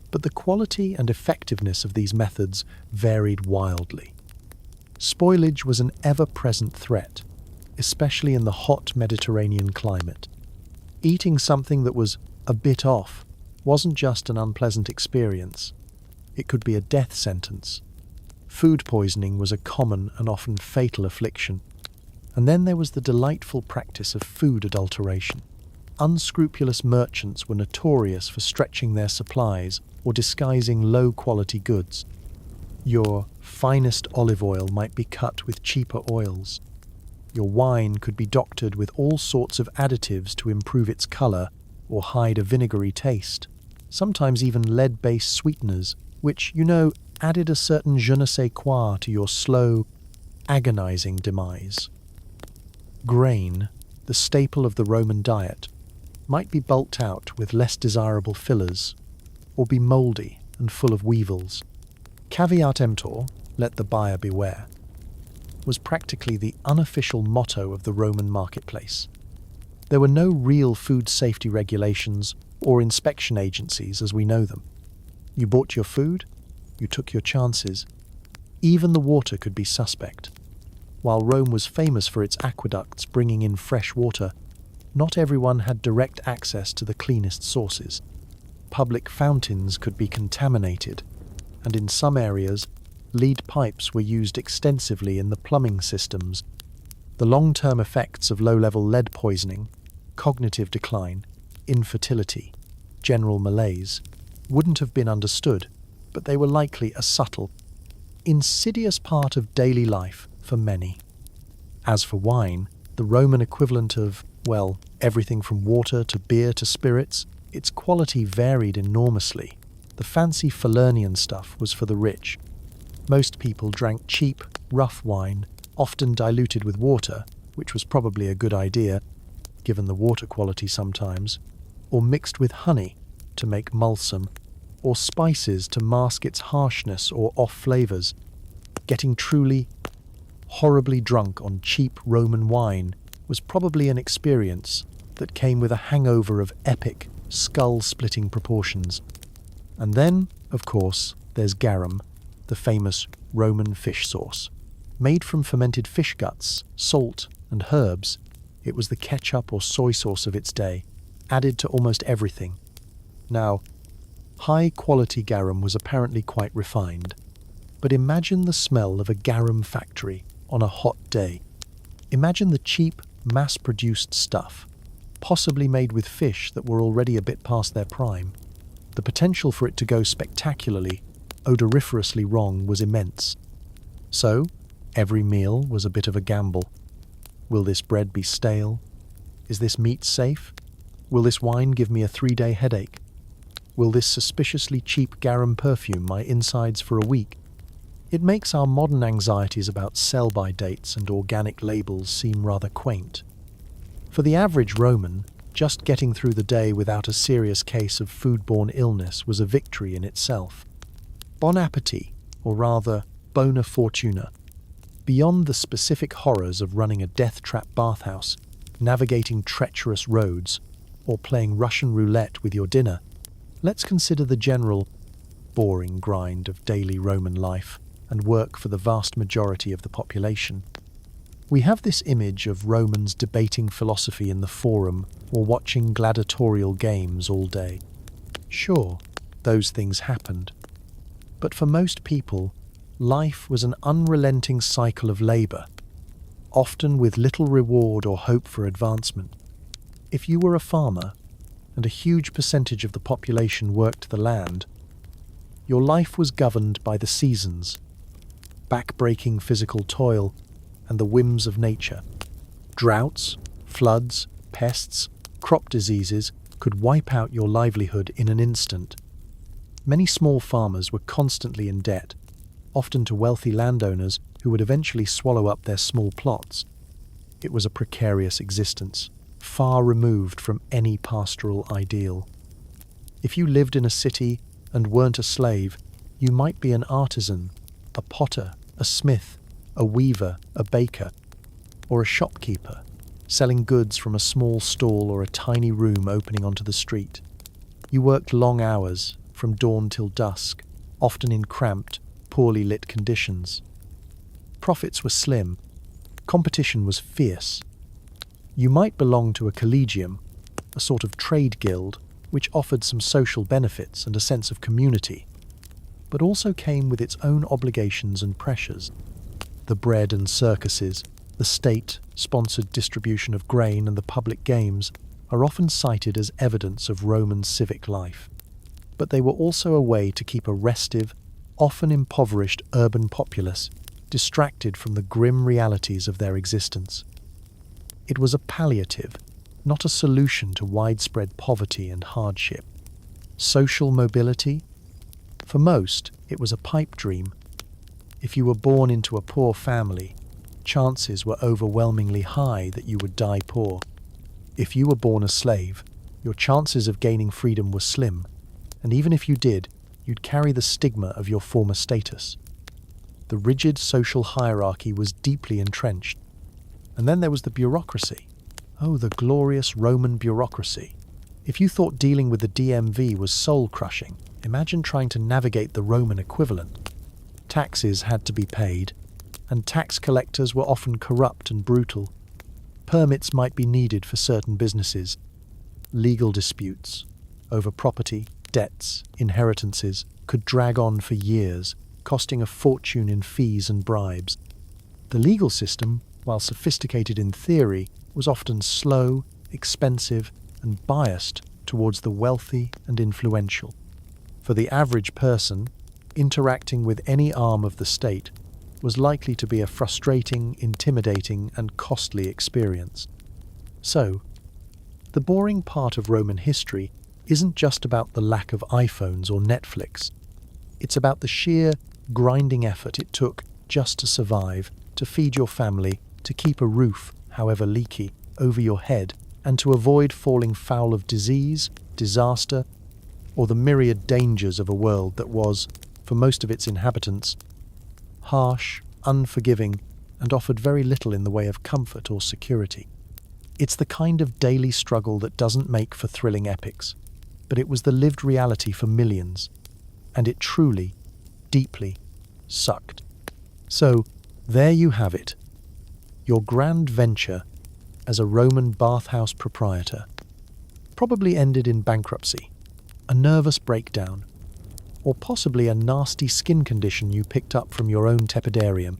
Speaker 1: but the quality and effectiveness of these methods varied wildly. Spoilage was an ever-present threat, especially in the hot Mediterranean climate. Eating something that was a bit off wasn't just an unpleasant experience. It could be a death sentence. Food poisoning was a common and often fatal affliction. And then there was the delightful practice of food adulteration. Unscrupulous merchants were notorious for stretching their supplies or disguising low-quality goods. Your finest olive oil might be cut with cheaper oils. Your wine could be doctored with all sorts of additives to improve its color or hide a vinegary taste. Sometimes even lead-based sweeteners, which, added a certain je ne sais quoi to your slow, agonizing demise. Grain, the staple of the Roman diet, might be bulked out with less desirable fillers, or be mouldy and full of weevils. Caveat emptor, let the buyer beware, was practically the unofficial motto of the Roman marketplace. There were no real food safety regulations or inspection agencies as we know them. You bought your food, you took your chances. Even the water could be suspect. While Rome was famous for its aqueducts bringing in fresh water, not everyone had direct access to the cleanest sources. Public fountains could be contaminated, and in some areas, lead pipes were used extensively in the plumbing systems. The long-term effects of low-level lead poisoning, cognitive decline, infertility, general malaise, wouldn't have been understood, but they were likely a subtle, insidious part of daily life for many. As for wine, the Roman equivalent of, well, everything from water to beer to spirits, its quality varied enormously. The fancy Falernian stuff was for the rich. Most people drank cheap, rough wine, often diluted with water, which was probably a good idea, given the water quality sometimes, or mixed with honey to make mulsum, or spices to mask its harshness or off flavors. Getting truly, horribly drunk on cheap Roman wine was probably an experience that came with a hangover of epic, skull-splitting proportions. And then, of course, there's garum, the famous Roman fish sauce. Made from fermented fish guts, salt, and herbs, it was the ketchup or soy sauce of its day, added to almost everything. Now, high-quality garum was apparently quite refined, but imagine the smell of a garum factory on a hot day. Imagine the cheap, mass-produced stuff, possibly made with fish that were already a bit past their prime. The potential for it to go spectacularly, odoriferously wrong was immense. So, every meal was a bit of a gamble. Will this bread be stale? Is this meat safe? Will this wine give me a 3-day headache? Will this suspiciously cheap garum perfume my insides for a week? It makes our modern anxieties about sell-by dates and organic labels seem rather quaint. For the average Roman, just getting through the day without a serious case of foodborne illness was a victory in itself. Bon appetit, or rather, bona fortuna. Beyond the specific horrors of running a death-trap bathhouse, navigating treacherous roads, or playing Russian roulette with your dinner, let's consider the general, boring grind of daily Roman life and work for the vast majority of the population. We have this image of Romans debating philosophy in the forum or watching gladiatorial games all day. Sure, those things happened. But for most people, life was an unrelenting cycle of labor, often with little reward or hope for advancement. If you were a farmer, and a huge percentage of the population worked the land, your life was governed by the seasons, back-breaking physical toil, and the whims of nature. Droughts, floods, pests, crop diseases could wipe out your livelihood in an instant. Many small farmers were constantly in debt, often to wealthy landowners who would eventually swallow up their small plots. It was a precarious existence, far removed from any pastoral ideal. If you lived in a city and weren't a slave, you might be an artisan, a potter, a smith, a weaver, a baker, or a shopkeeper, selling goods from a small stall or a tiny room opening onto the street. You worked long hours, from dawn till dusk, often in cramped, poorly lit conditions. Profits were slim. Competition was fierce. You might belong to a collegium, a sort of trade guild, which offered some social benefits and a sense of community, but also came with its own obligations and pressures. The bread and circuses, the state-sponsored distribution of grain and the public games are often cited as evidence of Roman civic life. But they were also a way to keep a restive, often impoverished urban populace distracted from the grim realities of their existence. It was a palliative, not a solution to widespread poverty and hardship. Social mobility? For most, it was a pipe dream. If you were born into a poor family, chances were overwhelmingly high that you would die poor. If you were born a slave, your chances of gaining freedom were slim, and even if you did, you'd carry the stigma of your former status. The rigid social hierarchy was deeply entrenched. And then there was the bureaucracy. Oh, the glorious Roman bureaucracy. If you thought dealing with the DMV was soul-crushing, Imagine trying to navigate the Roman equivalent. Taxes had to be paid, and tax collectors were often corrupt and brutal. Permits might be needed for certain businesses. Legal disputes over property, debts, inheritances could drag on for years, costing a fortune in fees and bribes. The legal system, while sophisticated in theory, was often slow, expensive, and biased towards the wealthy and influential. For the average person, interacting with any arm of the state was likely to be a frustrating, intimidating, and costly experience. So, the boring part of Roman history isn't just about the lack of iPhones or Netflix. It's about the sheer, grinding effort it took just to survive, to feed your family, to keep a roof, however leaky, over your head, and to avoid falling foul of disease, disaster, or the myriad dangers of a world that was, for most of its inhabitants, harsh, unforgiving, and offered very little in the way of comfort or security. It's the kind of daily struggle that doesn't make for thrilling epics, but it was the lived reality for millions, and it truly, deeply, sucked. So, there you have it. Your grand venture as a Roman bathhouse proprietor probably ended in bankruptcy, a nervous breakdown, or possibly a nasty skin condition you picked up from your own tepidarium.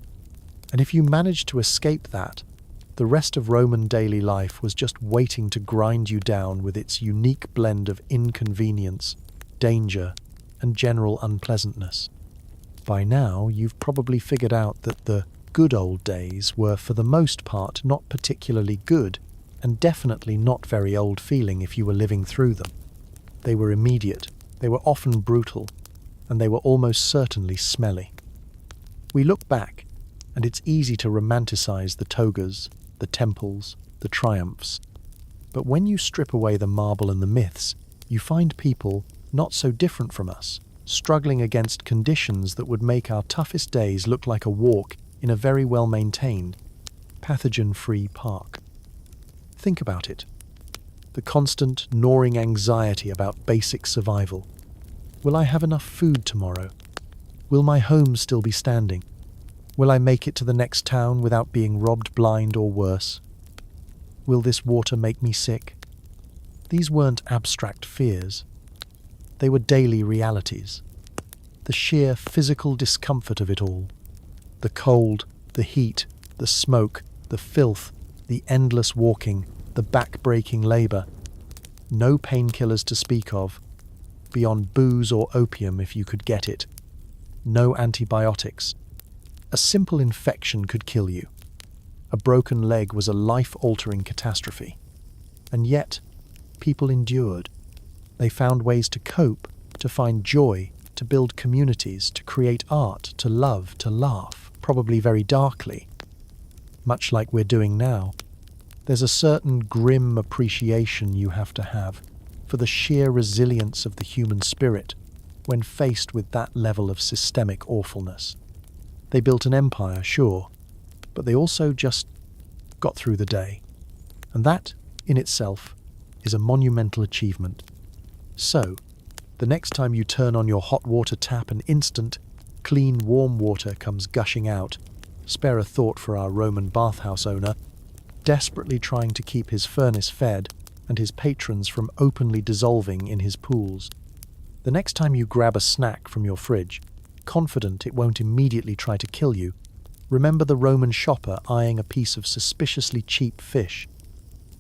Speaker 1: And if you managed to escape that, the rest of Roman daily life was just waiting to grind you down with its unique blend of inconvenience, danger, and general unpleasantness. By now, you've probably figured out that the good old days were for the most part not particularly good, and definitely not very old feeling if you were living through them. They were immediate, they were often brutal, and they were almost certainly smelly. We look back, and it's easy to romanticize the togas, the temples, the triumphs. But when you strip away the marble and the myths, you find people not so different from us, struggling against conditions that would make our toughest days look like a walk in a very well-maintained, pathogen-free park. Think about it. The constant, gnawing anxiety about basic survival. Will I have enough food tomorrow? Will my home still be standing? Will I make it to the next town without being robbed blind or worse? Will this water make me sick? These weren't abstract fears. They were daily realities. The sheer physical discomfort of it all. The cold, the heat, the smoke, the filth, the endless walking, the back-breaking labour. No painkillers to speak of, beyond booze or opium if you could get it. No antibiotics. A simple infection could kill you. A broken leg was a life-altering catastrophe. And yet, people endured. They found ways to cope, to find joy, to build communities, to create art, to love, to laugh, probably very darkly. Much like we're doing now. There's a certain grim appreciation you have to have for the sheer resilience of the human spirit when faced with that level of systemic awfulness. They built an empire, sure, but they also just got through the day. And that, in itself, is a monumental achievement. So, the next time you turn on your hot water tap and instant, clean, warm water comes gushing out, spare a thought for our Roman bathhouse owner, desperately trying to keep his furnace fed and his patrons from openly dissolving in his pools. The next time you grab a snack from your fridge, confident it won't immediately try to kill you, remember the Roman shopper eyeing a piece of suspiciously cheap fish.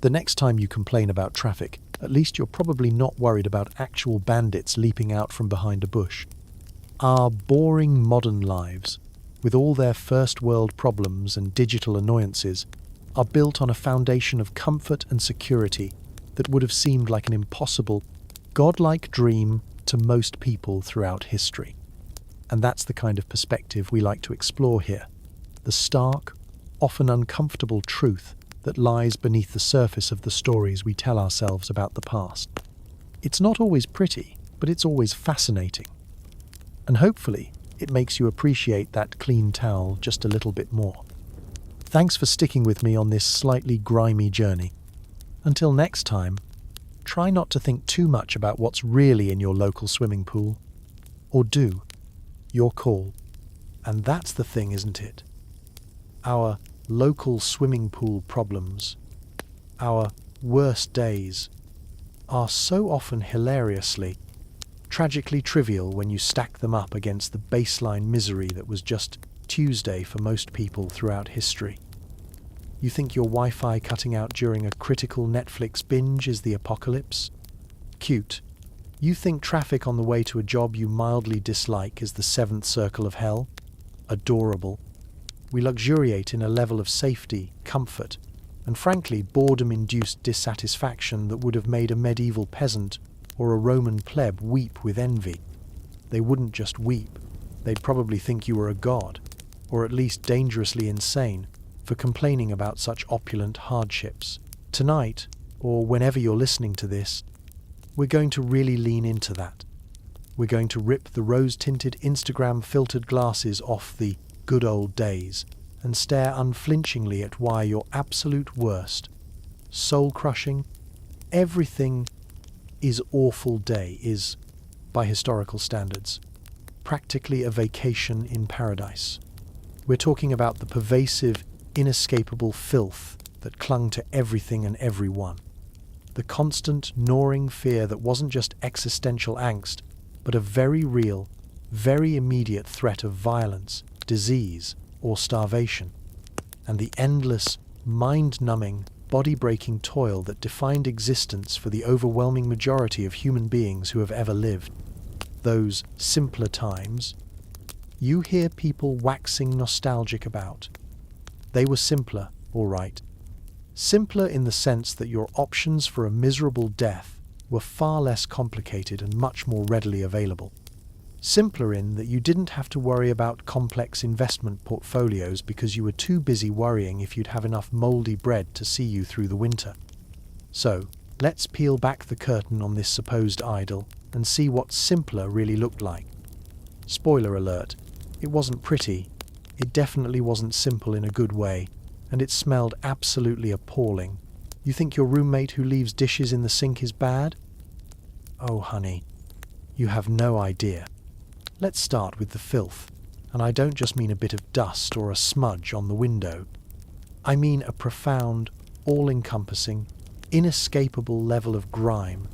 Speaker 1: The next time you complain about traffic, at least you're probably not worried about actual bandits leaping out from behind a bush. Our boring modern lives, with all their first-world problems and digital annoyances, are built on a foundation of comfort and security that would have seemed like an impossible, godlike dream to most people throughout history. And that's the kind of perspective we like to explore here, the stark, often uncomfortable truth that lies beneath the surface of the stories we tell ourselves about the past. It's not always pretty, but it's always fascinating. And hopefully, it makes you appreciate that clean towel just a little bit more. Thanks for sticking with me on this slightly grimy journey. Until next time, try not to think too much about what's really in your local swimming pool. Or do? Your call. And that's the thing, isn't it? Our local swimming pool problems, our worst days, are so often hilariously, tragically trivial when you stack them up against the baseline misery that was just Tuesday for most people throughout history. You think your Wi-Fi cutting out during a critical Netflix binge is the apocalypse? Cute. You think traffic on the way to a job you mildly dislike is the seventh circle of hell? Adorable. We luxuriate in a level of safety, comfort, and frankly boredom-induced dissatisfaction that would have made a medieval peasant or a Roman pleb weep with envy. They wouldn't just weep, they'd probably think you were a god, or at least dangerously insane, for complaining about such opulent hardships. Tonight, or whenever you're listening to this, we're going to really lean into that. We're going to rip the rose-tinted Instagram-filtered glasses off the good old days and stare unflinchingly at why your absolute worst, soul-crushing, everything is awful day is, by historical standards, practically a vacation in paradise. We're talking about the pervasive, inescapable filth that clung to everything and everyone. The constant, gnawing fear that wasn't just existential angst, but a very real, very immediate threat of violence, disease, or starvation. And the endless, mind-numbing, body-breaking toil that defined existence for the overwhelming majority of human beings who have ever lived. Those simpler times, you hear people waxing nostalgic about. They were simpler, all right. Simpler in the sense that your options for a miserable death were far less complicated and much more readily available. Simpler in that you didn't have to worry about complex investment portfolios because you were too busy worrying if you'd have enough mouldy bread to see you through the winter. So, let's peel back the curtain on this supposed idyll and see what simpler really looked like. Spoiler alert, it wasn't pretty, it definitely wasn't simple in a good way, and it smelled absolutely appalling. You think your roommate who leaves dishes in the sink is bad? Oh, honey, you have no idea. Let's start with the filth, and I don't just mean a bit of dust or a smudge on the window. I mean a profound, all-encompassing, inescapable level of grime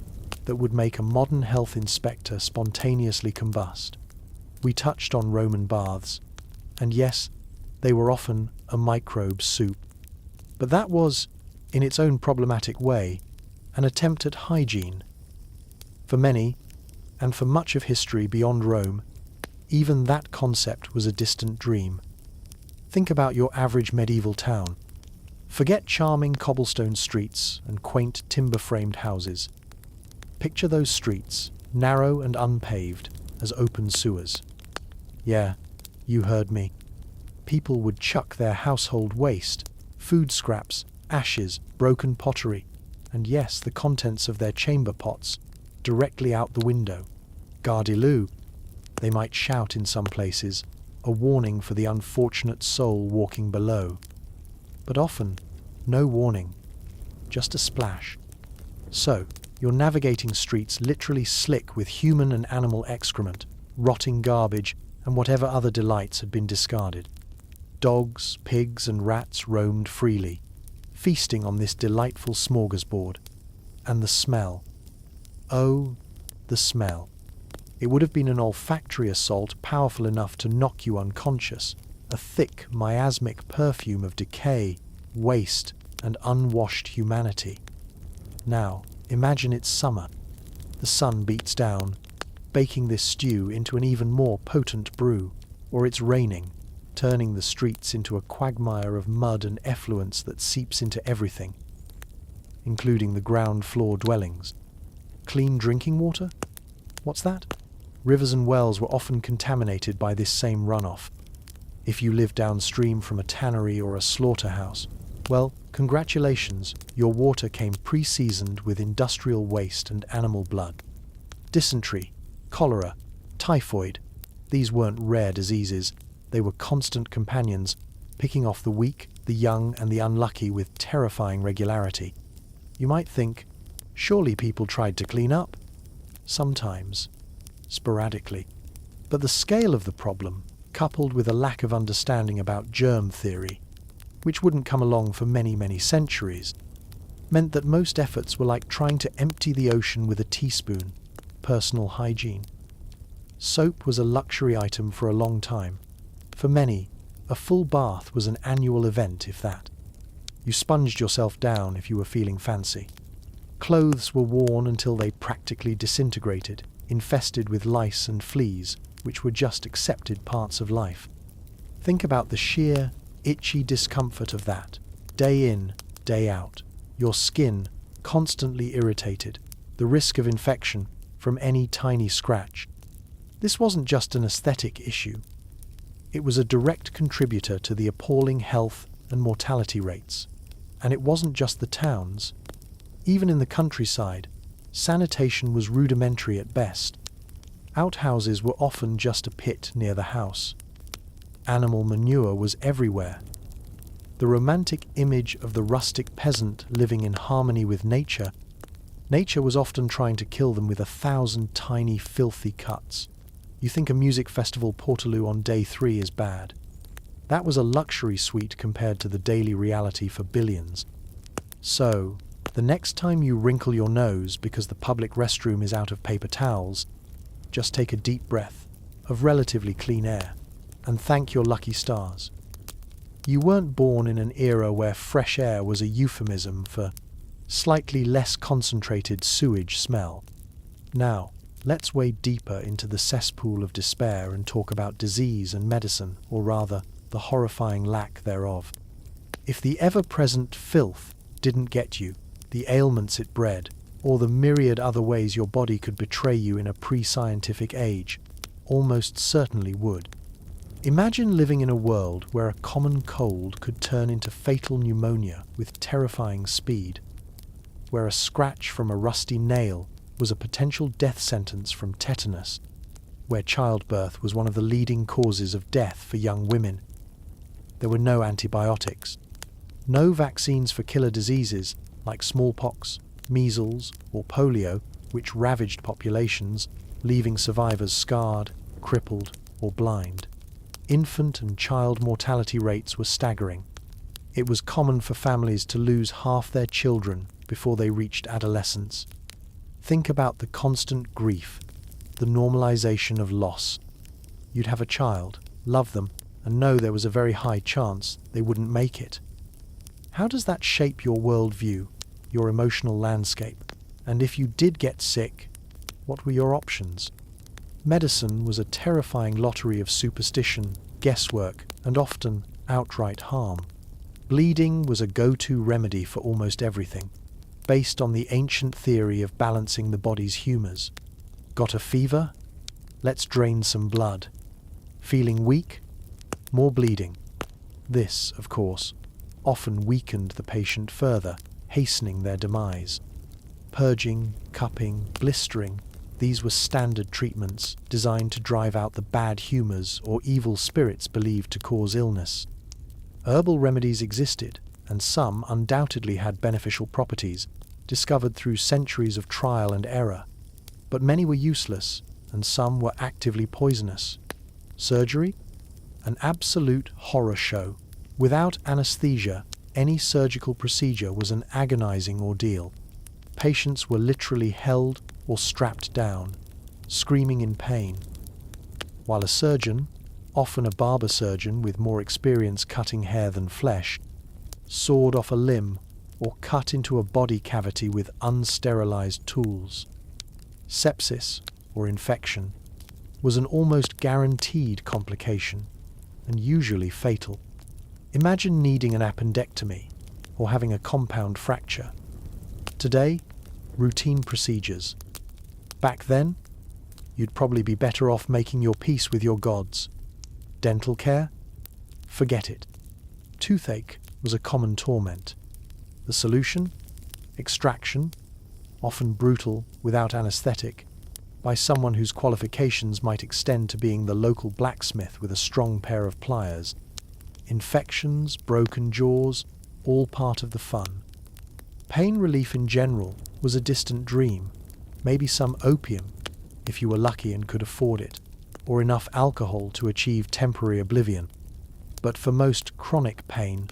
Speaker 1: that would make a modern health inspector spontaneously combust. We touched on Roman baths, and yes, they were often a microbe soup. But that was, in its own problematic way, an attempt at hygiene. For many, and for much of history beyond Rome, even that concept was a distant dream. Think about your average medieval town. Forget charming cobblestone streets and quaint timber-framed houses. Picture those streets, narrow and unpaved, as open sewers. Yeah, you heard me. People would chuck their household waste, food scraps, ashes, broken pottery, and yes, the contents of their chamber pots, directly out the window. Gardilou, they might shout in some places, a warning for the unfortunate soul walking below. But often, no warning, just a splash. So, you're navigating streets literally slick with human and animal excrement, rotting garbage, and whatever other delights had been discarded. Dogs, pigs, and rats roamed freely, feasting on this delightful smorgasbord. And the smell. Oh, the smell. It would have been an olfactory assault powerful enough to knock you unconscious, a thick, miasmic perfume of decay, waste, and unwashed humanity. Now, imagine it's summer. The sun beats down, baking this stew into an even more potent brew, or it's raining, turning the streets into a quagmire of mud and effluence that seeps into everything, including the ground floor dwellings. Clean drinking water? What's that? Rivers and wells were often contaminated by this same runoff. If you live downstream from a tannery or a slaughterhouse, well, congratulations, your water came pre-seasoned with industrial waste and animal blood. Dysentery, cholera, typhoid, these weren't rare diseases, they were constant companions, picking off the weak, the young, and the unlucky with terrifying regularity. You might think, surely people tried to clean up? Sometimes. Sporadically. But the scale of the problem, coupled with a lack of understanding about germ theory, which wouldn't come along for many, many centuries, meant that most efforts were like trying to empty the ocean with a teaspoon, personal hygiene. Soap was a luxury item for a long time. For many, a full bath was an annual event, if that. You sponged yourself down if you were feeling fancy. Clothes were worn until they practically disintegrated, infested with lice and fleas, which were just accepted parts of life. Think about the sheer, itchy discomfort of that, day in, day out. Your skin constantly irritated, the risk of infection from any tiny scratch. This wasn't just an aesthetic issue. It was a direct contributor to the appalling health and mortality rates. And it wasn't just the towns. Even in the countryside, sanitation was rudimentary at best. Outhouses were often just a pit near the house. Animal manure was everywhere. The romantic image of the rustic peasant living in harmony with nature was often trying to kill them with 1,000 tiny, filthy cuts. You think a music festival Portaloo on day 3 is bad. That was a luxury suite compared to the daily reality for billions. So, the next time you wrinkle your nose because the public restroom is out of paper towels, just take a deep breath of relatively clean air and thank your lucky stars. You weren't born in an era where fresh air was a euphemism for slightly less concentrated sewage smell. Now, let's wade deeper into the cesspool of despair and talk about disease and medicine, or rather, the horrifying lack thereof. If the ever-present filth didn't get you, the ailments it bred, or the myriad other ways your body could betray you in a pre-scientific age, almost certainly would. Imagine living in a world where a common cold could turn into fatal pneumonia with terrifying speed, where a scratch from a rusty nail was a potential death sentence from tetanus, where childbirth was one of the leading causes of death for young women. There were no antibiotics, no vaccines for killer diseases like smallpox, measles, or polio, which ravaged populations, leaving survivors scarred, crippled, or blind. Infant and child mortality rates were staggering. It was common for families to lose half their children before they reached adolescence. Think about the constant grief, the normalization of loss. You'd have a child, love them, and know there was a very high chance they wouldn't make it. How does that shape your worldview, your emotional landscape? And if you did get sick, what were your options? Medicine was a terrifying lottery of superstition, guesswork, and often outright harm. Bleeding was a go-to remedy for almost everything, based on the ancient theory of balancing the body's humours. Got a fever? Let's drain some blood. Feeling weak? More bleeding. This, of course, often weakened the patient further, hastening their demise. Purging, cupping, blistering, these were standard treatments designed to drive out the bad humours or evil spirits believed to cause illness. Herbal remedies existed, and some undoubtedly had beneficial properties, discovered through centuries of trial and error. But many were useless, and some were actively poisonous. Surgery? An absolute horror show. Without anesthesia, any surgical procedure was an agonizing ordeal. Patients were literally held or strapped down, screaming in pain, while a surgeon, often a barber surgeon with more experience cutting hair than flesh, sawed off a limb or cut into a body cavity with unsterilized tools. Sepsis, or infection, was an almost guaranteed complication, and usually fatal. Imagine needing an appendectomy or having a compound fracture. Today, routine procedures. Back then, you'd probably be better off making your peace with your gods. Dental care? Forget it. Toothache was a common torment. The solution? Extraction, often brutal, without anesthetic, by someone whose qualifications might extend to being the local blacksmith with a strong pair of pliers. Infections, broken jaws, all part of the fun. Pain relief in general was a distant dream, maybe some opium, if you were lucky and could afford it. or enough alcohol to achieve temporary oblivion. But for most chronic pain,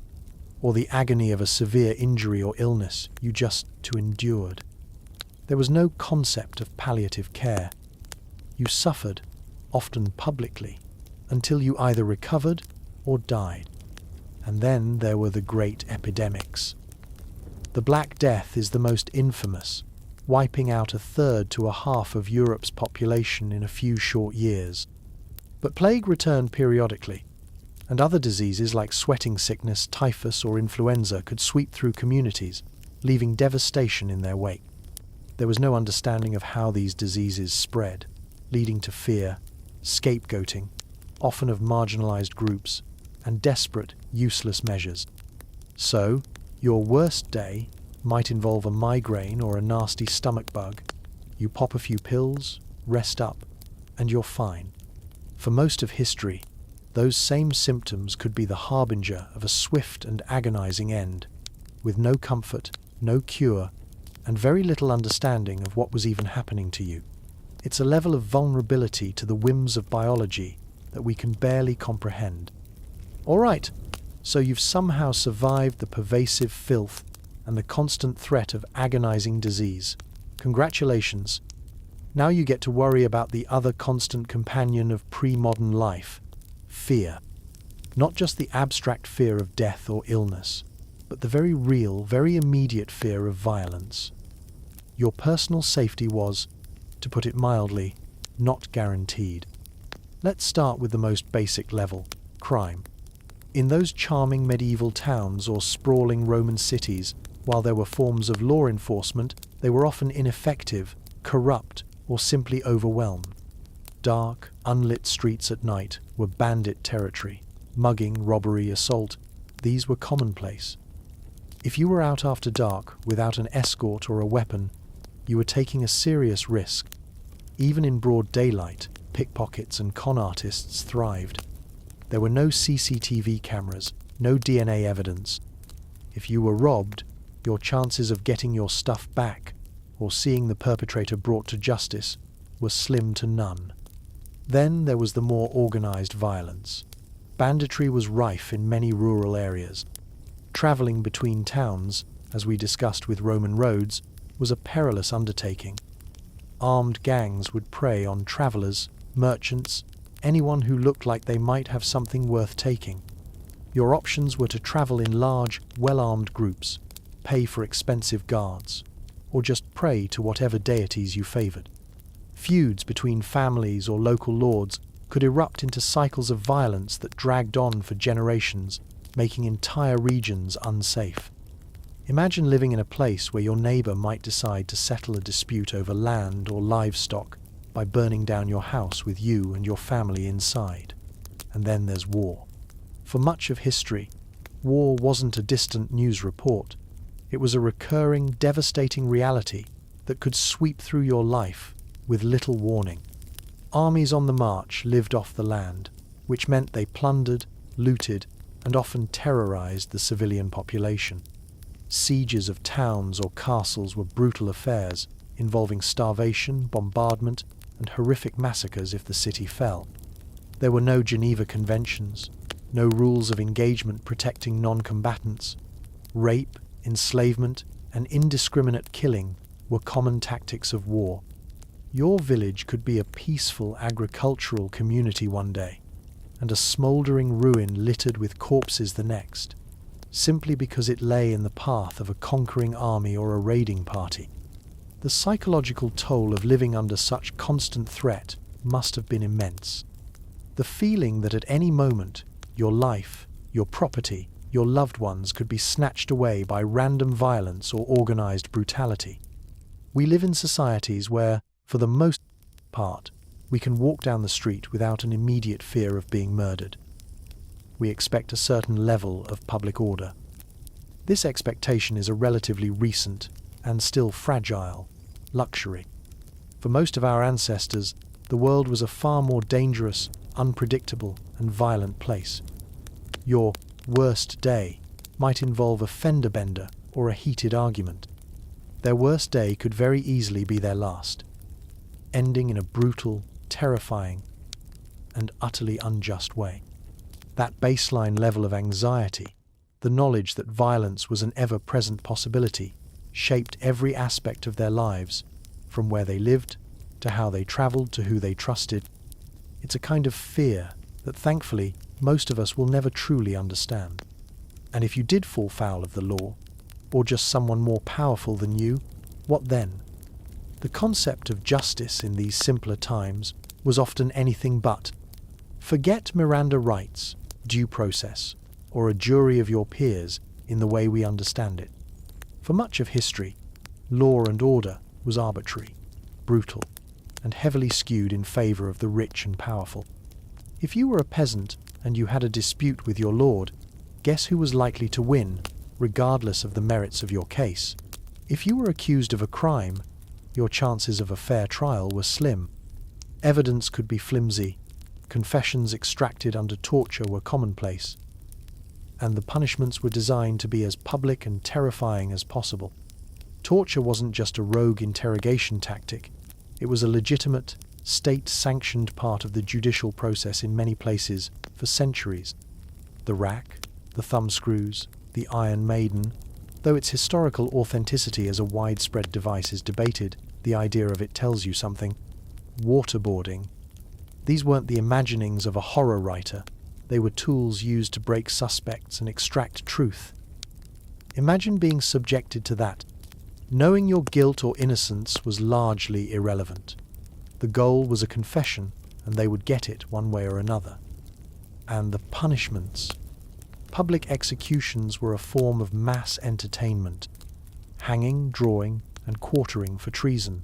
Speaker 1: or the agony of a severe injury or illness, you just endured. There was no concept of palliative care. You suffered, often publicly, until you either recovered or died. And then there were the great epidemics. The Black Death is the most infamous, wiping out a third to a half of Europe's population in a few short years. But plague returned periodically, and other diseases like sweating sickness, typhus, or influenza could sweep through communities, leaving devastation in their wake. There was no understanding of how these diseases spread, leading to fear, scapegoating, often of marginalized groups, and desperate, useless measures. So, your worst day might involve a migraine or a nasty stomach bug. You pop a few pills, rest up, and you're fine. For most of history, those same symptoms could be the harbinger of a swift and agonizing end, with no comfort, no cure, and very little understanding of what was even happening to you. It's a level of vulnerability to the whims of biology that we can barely comprehend. All right, so you've somehow survived the pervasive filth and the constant threat of agonizing disease. Congratulations. Now you get to worry about the other constant companion of pre-modern life, fear. Not just the abstract fear of death or illness, but the very real, very immediate fear of violence. Your personal safety was, to put it mildly, not guaranteed. Let's start with the most basic level, crime. In those charming medieval towns or sprawling Roman cities, while there were forms of law enforcement, they were often ineffective, corrupt, or simply overwhelmed. Dark, unlit streets at night were bandit territory. Mugging, robbery, assault, these were commonplace. If you were out after dark without an escort or a weapon, you were taking a serious risk. Even in broad daylight, pickpockets and con artists thrived. There were no CCTV cameras, no DNA evidence. If you were robbed, your chances of getting your stuff back or seeing the perpetrator brought to justice were slim to none. Then there was the more organized violence. Banditry was rife in many rural areas. Traveling between towns, as we discussed with Roman roads, was a perilous undertaking. Armed gangs would prey on travelers, merchants, anyone who looked like they might have something worth taking. Your options were to travel in large, well-armed groups, pay for expensive guards, or just pray to whatever deities you favored. Feuds between families or local lords could erupt into cycles of violence that dragged on for generations, making entire regions unsafe. Imagine living in a place where your neighbor might decide to settle a dispute over land or livestock by burning down your house with you and your family inside. And then there's war. For much of history, war wasn't a distant news report. It was a recurring, devastating reality that could sweep through your life with little warning. Armies on the march lived off the land, which meant they plundered, looted, and often terrorized the civilian population. Sieges of towns or castles were brutal affairs, involving starvation, bombardment, and horrific massacres if the city fell. There were no Geneva Conventions, no rules of engagement protecting non-combatants. Rape, enslavement, and indiscriminate killing were common tactics of war. Your village could be a peaceful agricultural community one day, and a smouldering ruin littered with corpses the next, simply because it lay in the path of a conquering army or a raiding party. The psychological toll of living under such constant threat must have been immense. The feeling that at any moment, your life, your property, your loved ones could be snatched away by random violence or organized brutality. We live in societies where, for the most part, we can walk down the street without an immediate fear of being murdered. We expect a certain level of public order. This expectation is a relatively recent and still fragile luxury. For most of our ancestors, the world was a far more dangerous, unpredictable, and violent place. Your worst day might involve a fender bender or a heated argument. Their worst day could very easily be their last, ending in a brutal, terrifying, and utterly unjust way. That baseline level of anxiety, the knowledge that violence was an ever-present possibility, shaped every aspect of their lives, from where they lived, to how they traveled, to who they trusted. It's a kind of fear that, thankfully, most of us will never truly understand. And if you did fall foul of the law, or just someone more powerful than you, what then? The concept of justice in these simpler times was often anything but. Forget Miranda rights, due process, or a jury of your peers in the way we understand it. For much of history, law and order was arbitrary, brutal, and heavily skewed in favor of the rich and powerful. If you were a peasant and you had a dispute with your lord, guess who was likely to win, regardless of the merits of your case? If you were accused of a crime, your chances of a fair trial were slim. Evidence could be flimsy, confessions extracted under torture were commonplace, and the punishments were designed to be as public and terrifying as possible. Torture wasn't just a rogue interrogation tactic, it was a legitimate, state-sanctioned part of the judicial process in many places for centuries. The rack, the thumbscrews, the Iron Maiden, though its historical authenticity as a widespread device is debated, the idea of it tells you something. Waterboarding. These weren't the imaginings of a horror writer, they were tools used to break suspects and extract truth. Imagine being subjected to that. Knowing your guilt or innocence was largely irrelevant. The goal was a confession, and they would get it one way or another. And the punishments. Public executions were a form of mass entertainment. Hanging, drawing, and quartering for treason.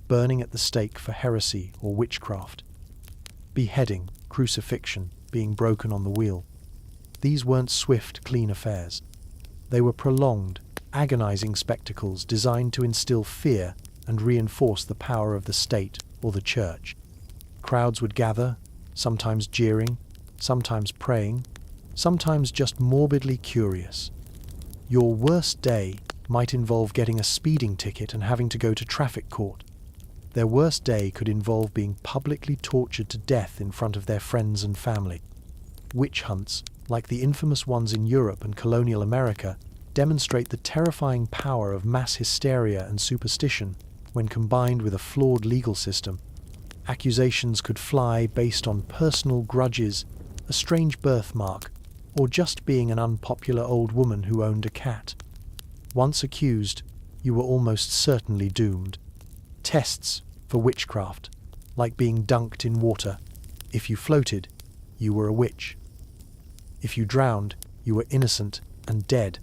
Speaker 1: Burning at the stake for heresy or witchcraft. Beheading, crucifixion, being broken on the wheel. These weren't swift, clean affairs. They were prolonged, agonizing spectacles designed to instill fear and reinforce the power of the state or the church. Crowds would gather, sometimes jeering, sometimes praying, sometimes just morbidly curious. Your worst day might involve getting a speeding ticket and having to go to traffic court. Their worst day could involve being publicly tortured to death in front of their friends and family. Witch hunts, like the infamous ones in Europe and colonial America, demonstrate the terrifying power of mass hysteria and superstition when combined with a flawed legal system. Accusations could fly based on personal grudges, a strange birthmark, or just being an unpopular old woman who owned a cat. Once accused, you were almost certainly doomed. Tests for witchcraft, like being dunked in water. If you floated, you were a witch. If you drowned, you were innocent and dead.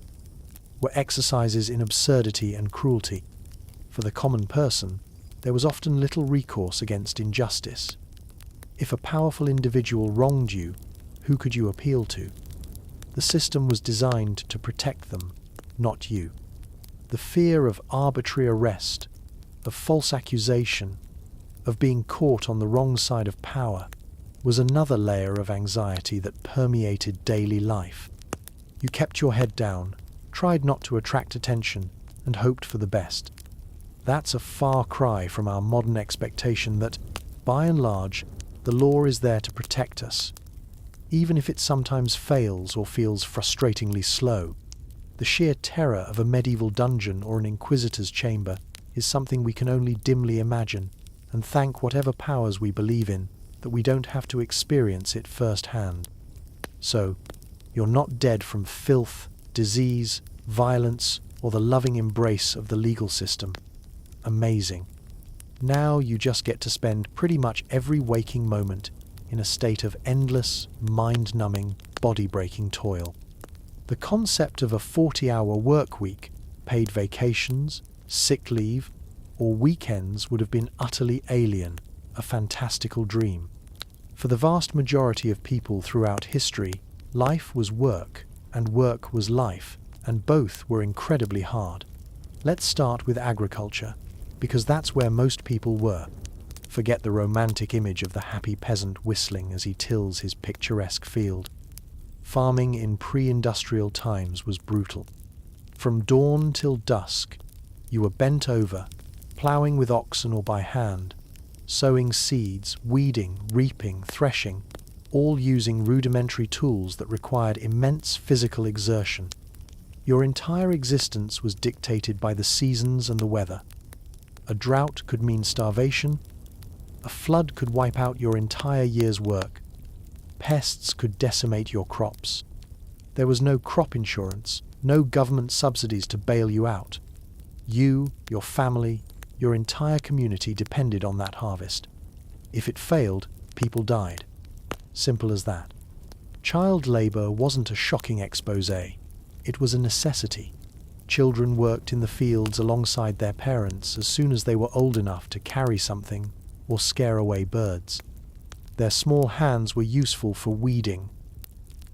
Speaker 1: Were exercises in absurdity and cruelty. For the common person, there was often little recourse against injustice. If a powerful individual wronged you, who could you appeal to? The system was designed to protect them, not you. The fear of arbitrary arrest, of false accusation, of being caught on the wrong side of power, was another layer of anxiety that permeated daily life. You kept your head down, tried not to attract attention, and hoped for the best. That's a far cry from our modern expectation that, by and large, the law is there to protect us. Even if it sometimes fails or feels frustratingly slow, the sheer terror of a medieval dungeon or an inquisitor's chamber is something we can only dimly imagine, and thank whatever powers we believe in that we don't have to experience it firsthand. So, you're not dead from filth, disease, violence, or the loving embrace of the legal system. Amazing. Now you just get to spend pretty much every waking moment in a state of endless, mind-numbing, body-breaking toil. The concept of a 40-hour work week, paid vacations, sick leave, or weekends would have been utterly alien, a fantastical dream. For the vast majority of people throughout history, life was work, and work was life, and both were incredibly hard. Let's start with agriculture, because that's where most people were. Forget the romantic image of the happy peasant whistling as he tills his picturesque field. Farming in pre-industrial times was brutal. From dawn till dusk, you were bent over, ploughing with oxen or by hand, sowing seeds, weeding, reaping, threshing, all using rudimentary tools that required immense physical exertion. Your entire existence was dictated by the seasons and the weather. A drought could mean starvation. A flood could wipe out your entire year's work. Pests could decimate your crops. There was no crop insurance, no government subsidies to bail you out. You, your family, your entire community depended on that harvest. If it failed, people died. Simple as that. Child labor wasn't a shocking expose. It was a necessity. Children worked in the fields alongside their parents as soon as they were old enough to carry something or scare away birds. Their small hands were useful for weeding.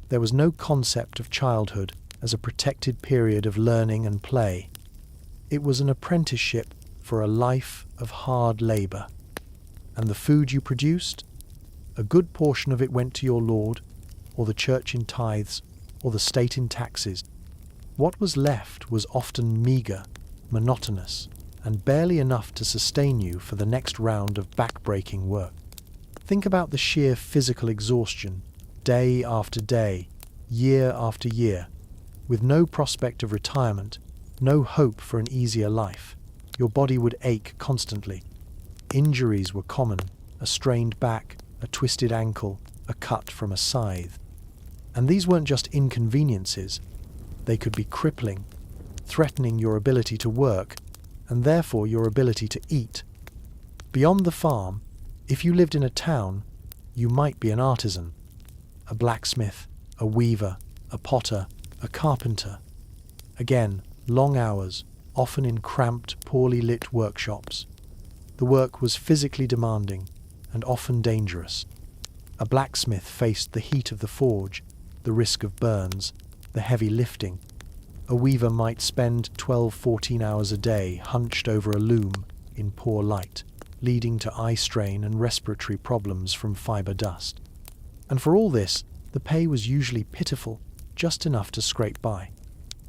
Speaker 1: There was no concept of childhood as a protected period of learning and play. It was an apprenticeship for a life of hard labor. And the food you produced? A good portion of it went to your lord, or the church in tithes, or the state in taxes. What was left was often meager, monotonous, and barely enough to sustain you for the next round of back-breaking work. Think about the sheer physical exhaustion, day after day, year after year, with no prospect of retirement, no hope for an easier life. Your body would ache constantly. Injuries were common, a strained back, a twisted ankle, a cut from a scythe. And these weren't just inconveniences. They could be crippling, threatening your ability to work, and therefore your ability to eat. Beyond the farm, if you lived in a town, you might be an artisan, a blacksmith, a weaver, a potter, a carpenter. Again, long hours, often in cramped, poorly lit workshops. The work was physically demanding and often dangerous. A blacksmith faced the heat of the forge, the risk of burns, the heavy lifting. A weaver might spend 12-14 hours a day hunched over a loom in poor light, leading to eye strain and respiratory problems from fiber dust. And for all this, the pay was usually pitiful, just enough to scrape by.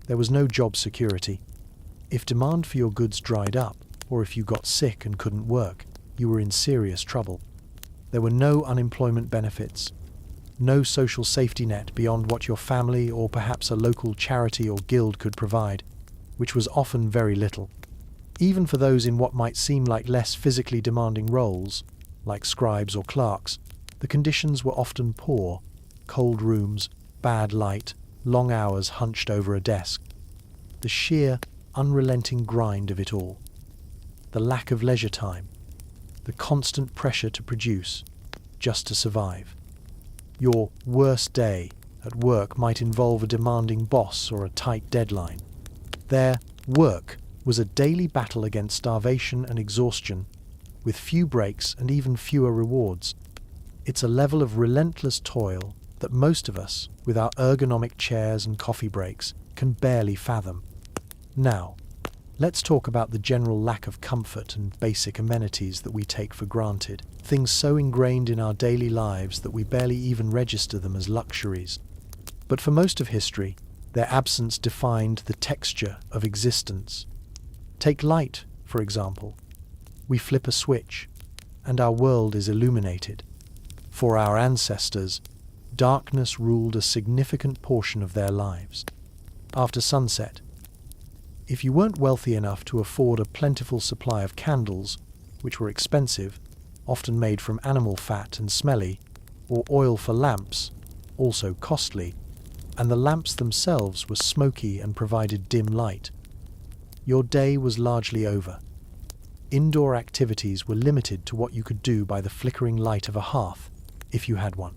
Speaker 1: There was no job security. If demand for your goods dried up, or if you got sick and couldn't work, you were in serious trouble. There were no unemployment benefits, no social safety net beyond what your family or perhaps a local charity or guild could provide, which was often very little. Even for those in what might seem like less physically demanding roles, like scribes or clerks, the conditions were often poor: cold rooms, bad light, long hours hunched over a desk. The sheer, unrelenting grind of it all. The lack of leisure time. The constant pressure to produce, just to survive. Your worst day at work might involve a demanding boss or a tight deadline. Their work was a daily battle against starvation and exhaustion, with few breaks and even fewer rewards. It's a level of relentless toil that most of us, with our ergonomic chairs and coffee breaks, can barely fathom. Now, let's talk about the general lack of comfort and basic amenities that we take for granted, things so ingrained in our daily lives that we barely even register them as luxuries. But for most of history, their absence defined the texture of existence. Take light, for example. We flip a switch, and our world is illuminated. For our ancestors, darkness ruled a significant portion of their lives. After sunset, if you weren't wealthy enough to afford a plentiful supply of candles, which were expensive, often made from animal fat and smelly, or oil for lamps, also costly, and the lamps themselves were smoky and provided dim light, your day was largely over. Indoor activities were limited to what you could do by the flickering light of a hearth, if you had one.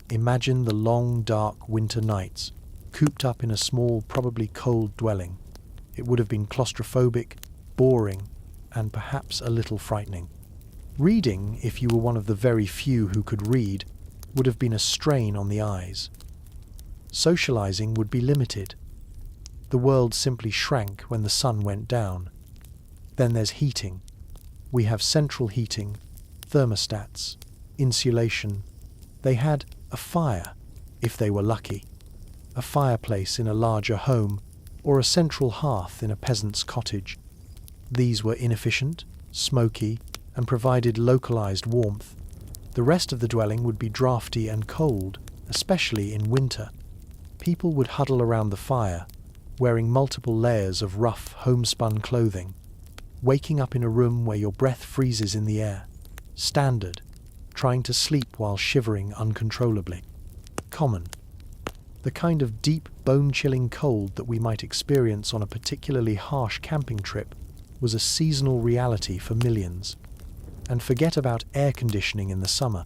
Speaker 1: Imagine the long, dark winter nights, cooped up in a small, probably cold dwelling. It would have been claustrophobic, boring, and perhaps a little frightening. Reading, if you were one of the very few who could read, would have been a strain on the eyes. Socializing would be limited. The world simply shrank when the sun went down. Then there's heating. We have central heating, thermostats, insulation. They had a fire, if they were lucky, a fireplace in a larger home, or a central hearth in a peasant's cottage. These were inefficient, smoky, and provided localized warmth. The rest of the dwelling would be drafty and cold, especially in winter. People would huddle around the fire, wearing multiple layers of rough, homespun clothing, waking up in a room where your breath freezes in the air. Standard, trying to sleep while shivering uncontrollably. Common, the kind of deep, bone-chilling cold that we might experience on a particularly harsh camping trip was a seasonal reality for millions. And forget about air conditioning in the summer.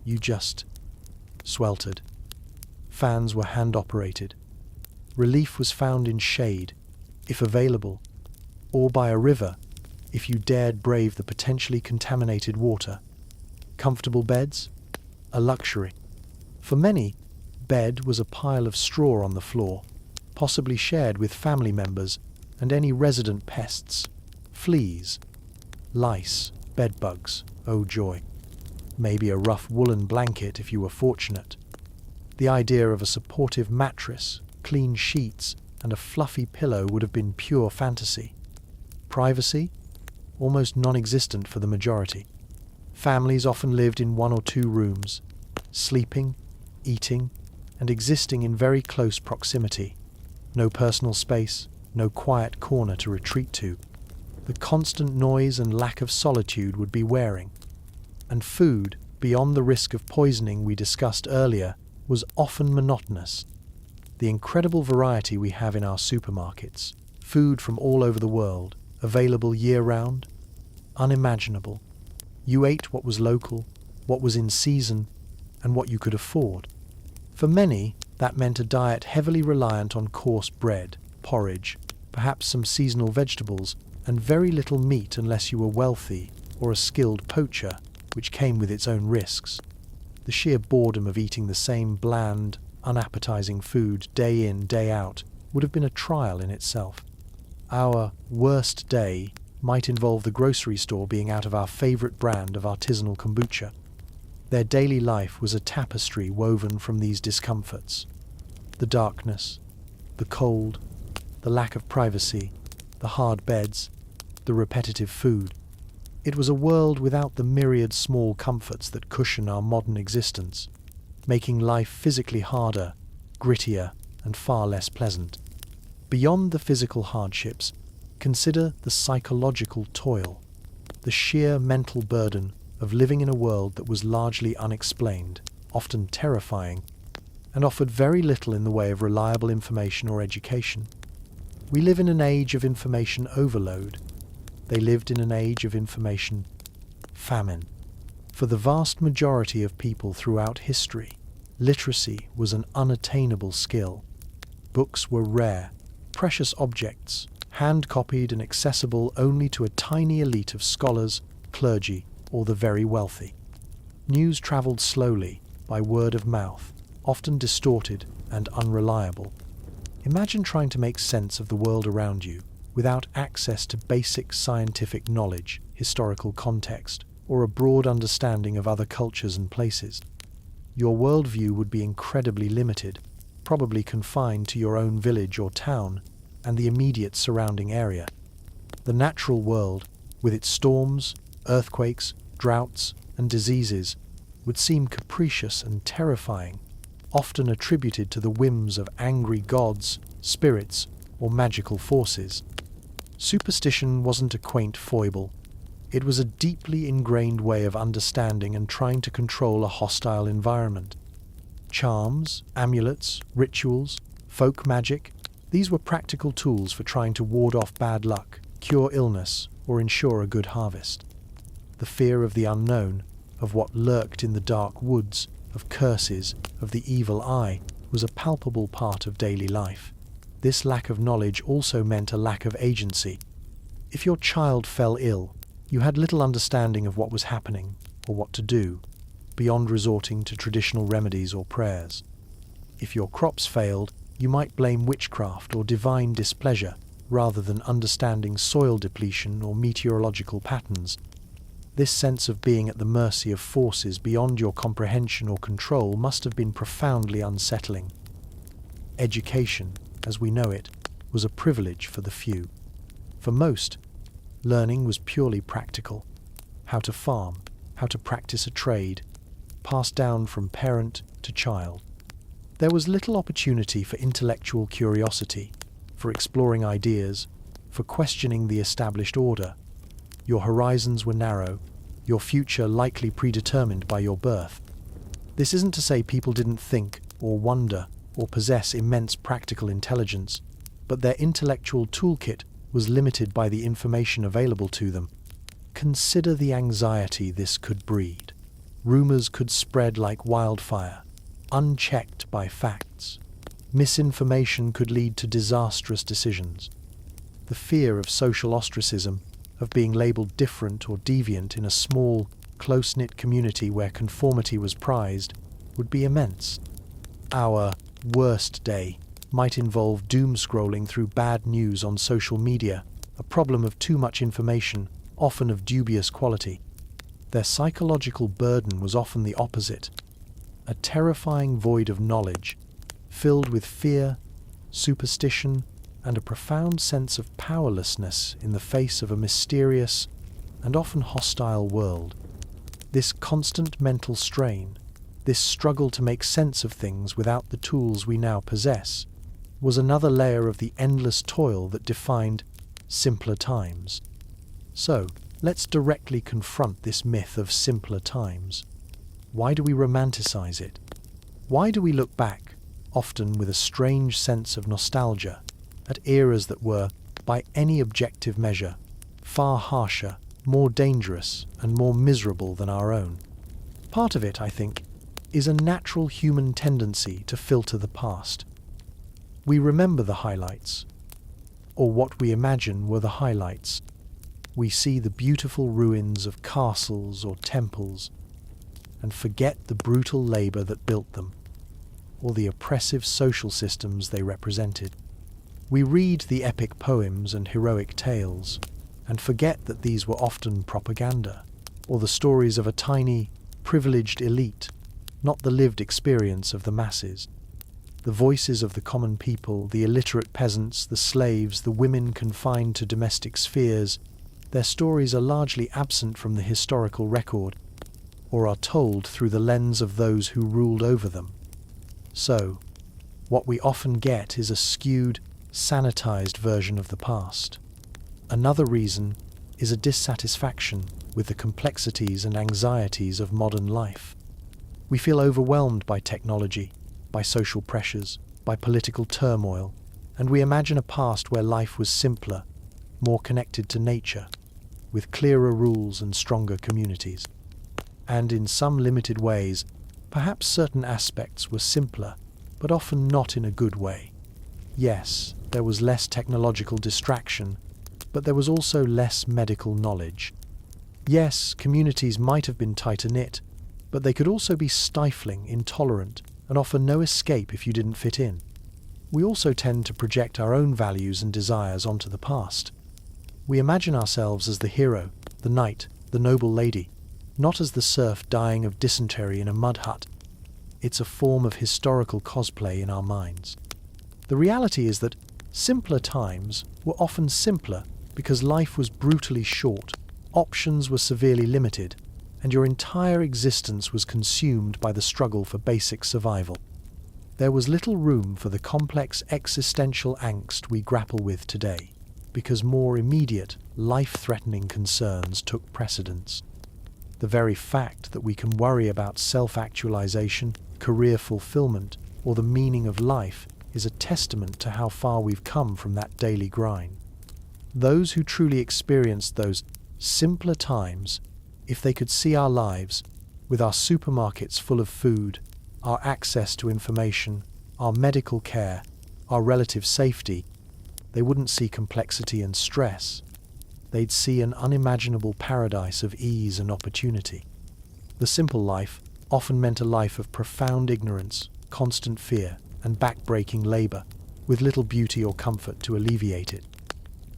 Speaker 1: You just sweltered. Fans were hand-operated. Relief was found in shade, if available, or by a river, if you dared brave the potentially contaminated water. Comfortable beds? A luxury. For many, bed was a pile of straw on the floor, possibly shared with family members and any resident pests. Fleas, lice, bedbugs, oh joy. Maybe a rough woolen blanket if you were fortunate. The idea of a supportive mattress, clean sheets, and a fluffy pillow would have been pure fantasy. Privacy? Almost non-existent for the majority. Families often lived in 1 or 2 rooms, sleeping, eating, and existing in very close proximity. No personal space, no quiet corner to retreat to. The constant noise and lack of solitude would be wearing. And food, beyond the risk of poisoning we discussed earlier, was often monotonous. The incredible variety we have in our supermarkets, food from all over the world, available year-round, unimaginable. You ate what was local, what was in season, and what you could afford. For many, that meant a diet heavily reliant on coarse bread, porridge, perhaps some seasonal vegetables, and very little meat unless you were wealthy or a skilled poacher, which came with its own risks. The sheer boredom of eating the same bland, unappetizing food day in, day out would have been a trial in itself. Our worst day might involve the grocery store being out of our favorite brand of artisanal kombucha. Their daily life was a tapestry woven from these discomforts. The darkness, the cold, the lack of privacy, the hard beds, the repetitive food. It was a world without the myriad small comforts that cushion our modern existence, making life physically harder, grittier, and far less pleasant. Beyond the physical hardships, consider the psychological toil, the sheer mental burden of living in a world that was largely unexplained, often terrifying, and offered very little in the way of reliable information or education. We live in an age of information overload. They lived in an age of information famine. For the vast majority of people throughout history, literacy was an unattainable skill. Books were rare, precious objects, hand-copied and accessible only to a tiny elite of scholars, clergy, or the very wealthy. News travelled slowly, by word of mouth, often distorted and unreliable. Imagine trying to make sense of the world around you without access to basic scientific knowledge, historical context, or a broad understanding of other cultures and places. Your worldview would be incredibly limited, probably confined to your own village or town and the immediate surrounding area. The natural world, with its storms, earthquakes, droughts, and diseases, would seem capricious and terrifying, often attributed to the whims of angry gods, spirits, or magical forces. Superstition wasn't a quaint foible. It was a deeply ingrained way of understanding and trying to control a hostile environment. Charms, amulets, rituals, folk magic, these were practical tools for trying to ward off bad luck, cure illness, or ensure a good harvest. The fear of the unknown, of what lurked in the dark woods, of curses, of the evil eye, was a palpable part of daily life. This lack of knowledge also meant a lack of agency. If your child fell ill, you had little understanding of what was happening or what to do, beyond resorting to traditional remedies or prayers. If your crops failed, you might blame witchcraft or divine displeasure rather than understanding soil depletion or meteorological patterns. This sense of being at the mercy of forces beyond your comprehension or control must have been profoundly unsettling. Education, as we know it, was a privilege for the few. For most, learning was purely practical. how to farm, how to practice a trade, passed down from parent to child. There was little opportunity for intellectual curiosity, for exploring ideas, for questioning the established order. Your horizons were narrow, your future likely predetermined by your birth. This isn't to say people didn't think or wonder or possess immense practical intelligence, but their intellectual toolkit was limited by the information available to them. Consider the anxiety this could breed. Rumors could spread like wildfire, unchecked by facts. Misinformation could lead to disastrous decisions. The fear of social ostracism, of being labeled different or deviant in a small, close-knit community where conformity was prized, would be immense. Our worst day might involve doom-scrolling through bad news on social media, a problem of too much information, often of dubious quality. Their psychological burden was often the opposite, a terrifying void of knowledge, filled with fear, superstition, and a profound sense of powerlessness in the face of a mysterious and often hostile world. This constant mental strain, this struggle to make sense of things without the tools we now possess, was another layer of the endless toil that defined simpler times. So, let's directly confront this myth of simpler times. Why do we romanticize it? Why do we look back, often with a strange sense of nostalgia, at eras that were, by any objective measure, far harsher, more dangerous, and more miserable than our own? Part of it, I think, is a natural human tendency to filter the past. We remember the highlights, or what we imagine were the highlights. We see the beautiful ruins of castles or temples, and forget the brutal labor that built them, or the oppressive social systems they represented. We read the epic poems and heroic tales, and forget that these were often propaganda, or the stories of a tiny, privileged elite, not the lived experience of the masses. The voices of the common people, the illiterate peasants, the slaves, the women confined to domestic spheres, their stories are largely absent from the historical record, or are told through the lens of those who ruled over them. So, what we often get is a skewed, sanitized version of the past. Another reason is a dissatisfaction with the complexities and anxieties of modern life. We feel overwhelmed by technology, by social pressures, by political turmoil, and we imagine a past where life was simpler, more connected to nature, with clearer rules and stronger communities. And in some limited ways, perhaps certain aspects were simpler, but often not in a good way. Yes, there was less technological distraction, but there was also less medical knowledge. Yes, communities might have been tighter knit, but they could also be stifling, intolerant, and offer no escape if you didn't fit in. We also tend to project our own values and desires onto the past. We imagine ourselves as the hero, the knight, the noble lady, not as the serf dying of dysentery in a mud hut. It's a form of historical cosplay in our minds. The reality is that simpler times were often simpler because life was brutally short, options were severely limited, and your entire existence was consumed by the struggle for basic survival. There was little room for the complex existential angst we grapple with today, because more immediate, life-threatening concerns took precedence. The very fact that we can worry about self-actualization, career fulfillment, or the meaning of life is a testament to how far we've come from that daily grind. Those who truly experienced those simpler times, if they could see our lives, with our supermarkets full of food, our access to information, our medical care, our relative safety, they wouldn't see complexity and stress. They'd see an unimaginable paradise of ease and opportunity. The simple life often meant a life of profound ignorance, constant fear, and back-breaking labor, with little beauty or comfort to alleviate it.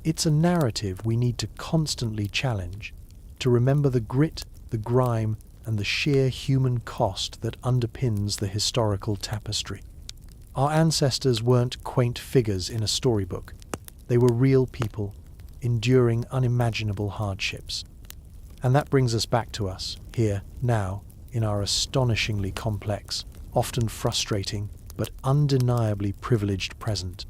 Speaker 1: It's a narrative we need to constantly challenge, to remember the grit, the grime, and the sheer human cost that underpins the historical tapestry. Our ancestors weren't quaint figures in a storybook. They were real people, enduring unimaginable hardships. And that brings us back to us, here, now, in our astonishingly complex, often frustrating, but undeniably privileged present.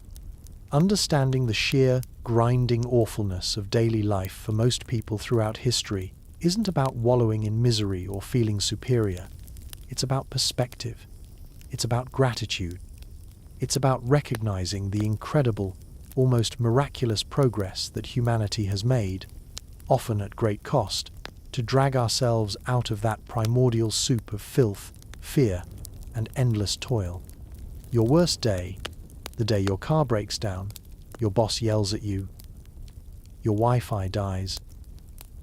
Speaker 1: Understanding the sheer, grinding awfulness of daily life for most people throughout history isn't about wallowing in misery or feeling superior. It's about perspective. It's about gratitude. It's about recognizing the incredible, almost miraculous progress that humanity has made, often at great cost, to drag ourselves out of that primordial soup of filth, fear, and endless toil. Your worst day, the day your car breaks down, your boss yells at you, your Wi-Fi dies,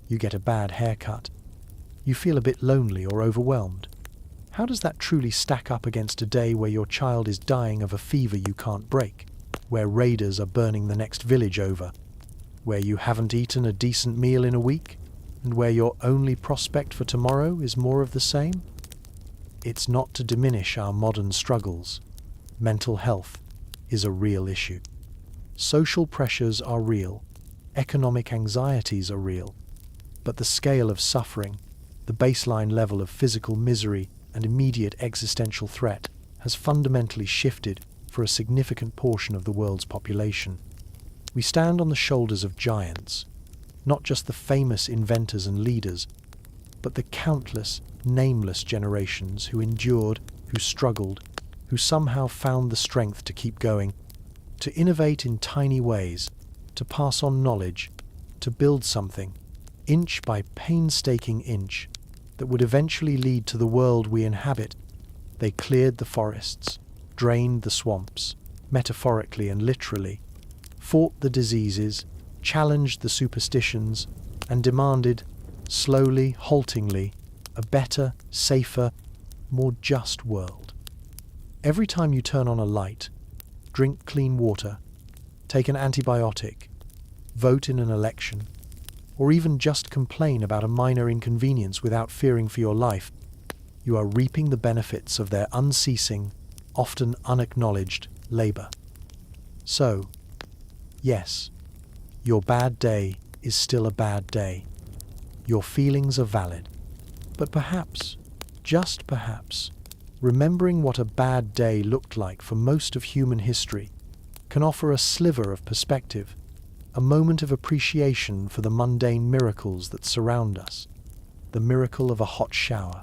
Speaker 1: you get a bad haircut, you feel a bit lonely or overwhelmed. How does that truly stack up against a day where your child is dying of a fever you can't break, where raiders are burning the next village over, where you haven't eaten a decent meal in a week, and where your only prospect for tomorrow is more of the same? It's not to diminish our modern struggles. Mental health is a real issue. Social pressures are real. Economic anxieties are real. But the scale of suffering, the baseline level of physical misery and immediate existential threat has fundamentally shifted for a significant portion of the world's population. We stand on the shoulders of giants, not just the famous inventors and leaders, but the countless, nameless generations who endured, who struggled, who somehow found the strength to keep going, to innovate in tiny ways, to pass on knowledge, to build something, inch by painstaking inch, that would eventually lead to the world we inhabit. They cleared the forests, drained the swamps, metaphorically and literally, fought the diseases, challenged the superstitions, and demanded, slowly, haltingly, a better, safer, more just world. Every time you turn on a light, drink clean water, take an antibiotic, vote in an election, or even just complain about a minor inconvenience without fearing for your life, you are reaping the benefits of their unceasing, often unacknowledged labor. So, yes, your bad day is still a bad day. Your feelings are valid. But perhaps, just perhaps, remembering what a bad day looked like for most of human history can offer a sliver of perspective, a moment of appreciation for the mundane miracles that surround us. The miracle of a hot shower,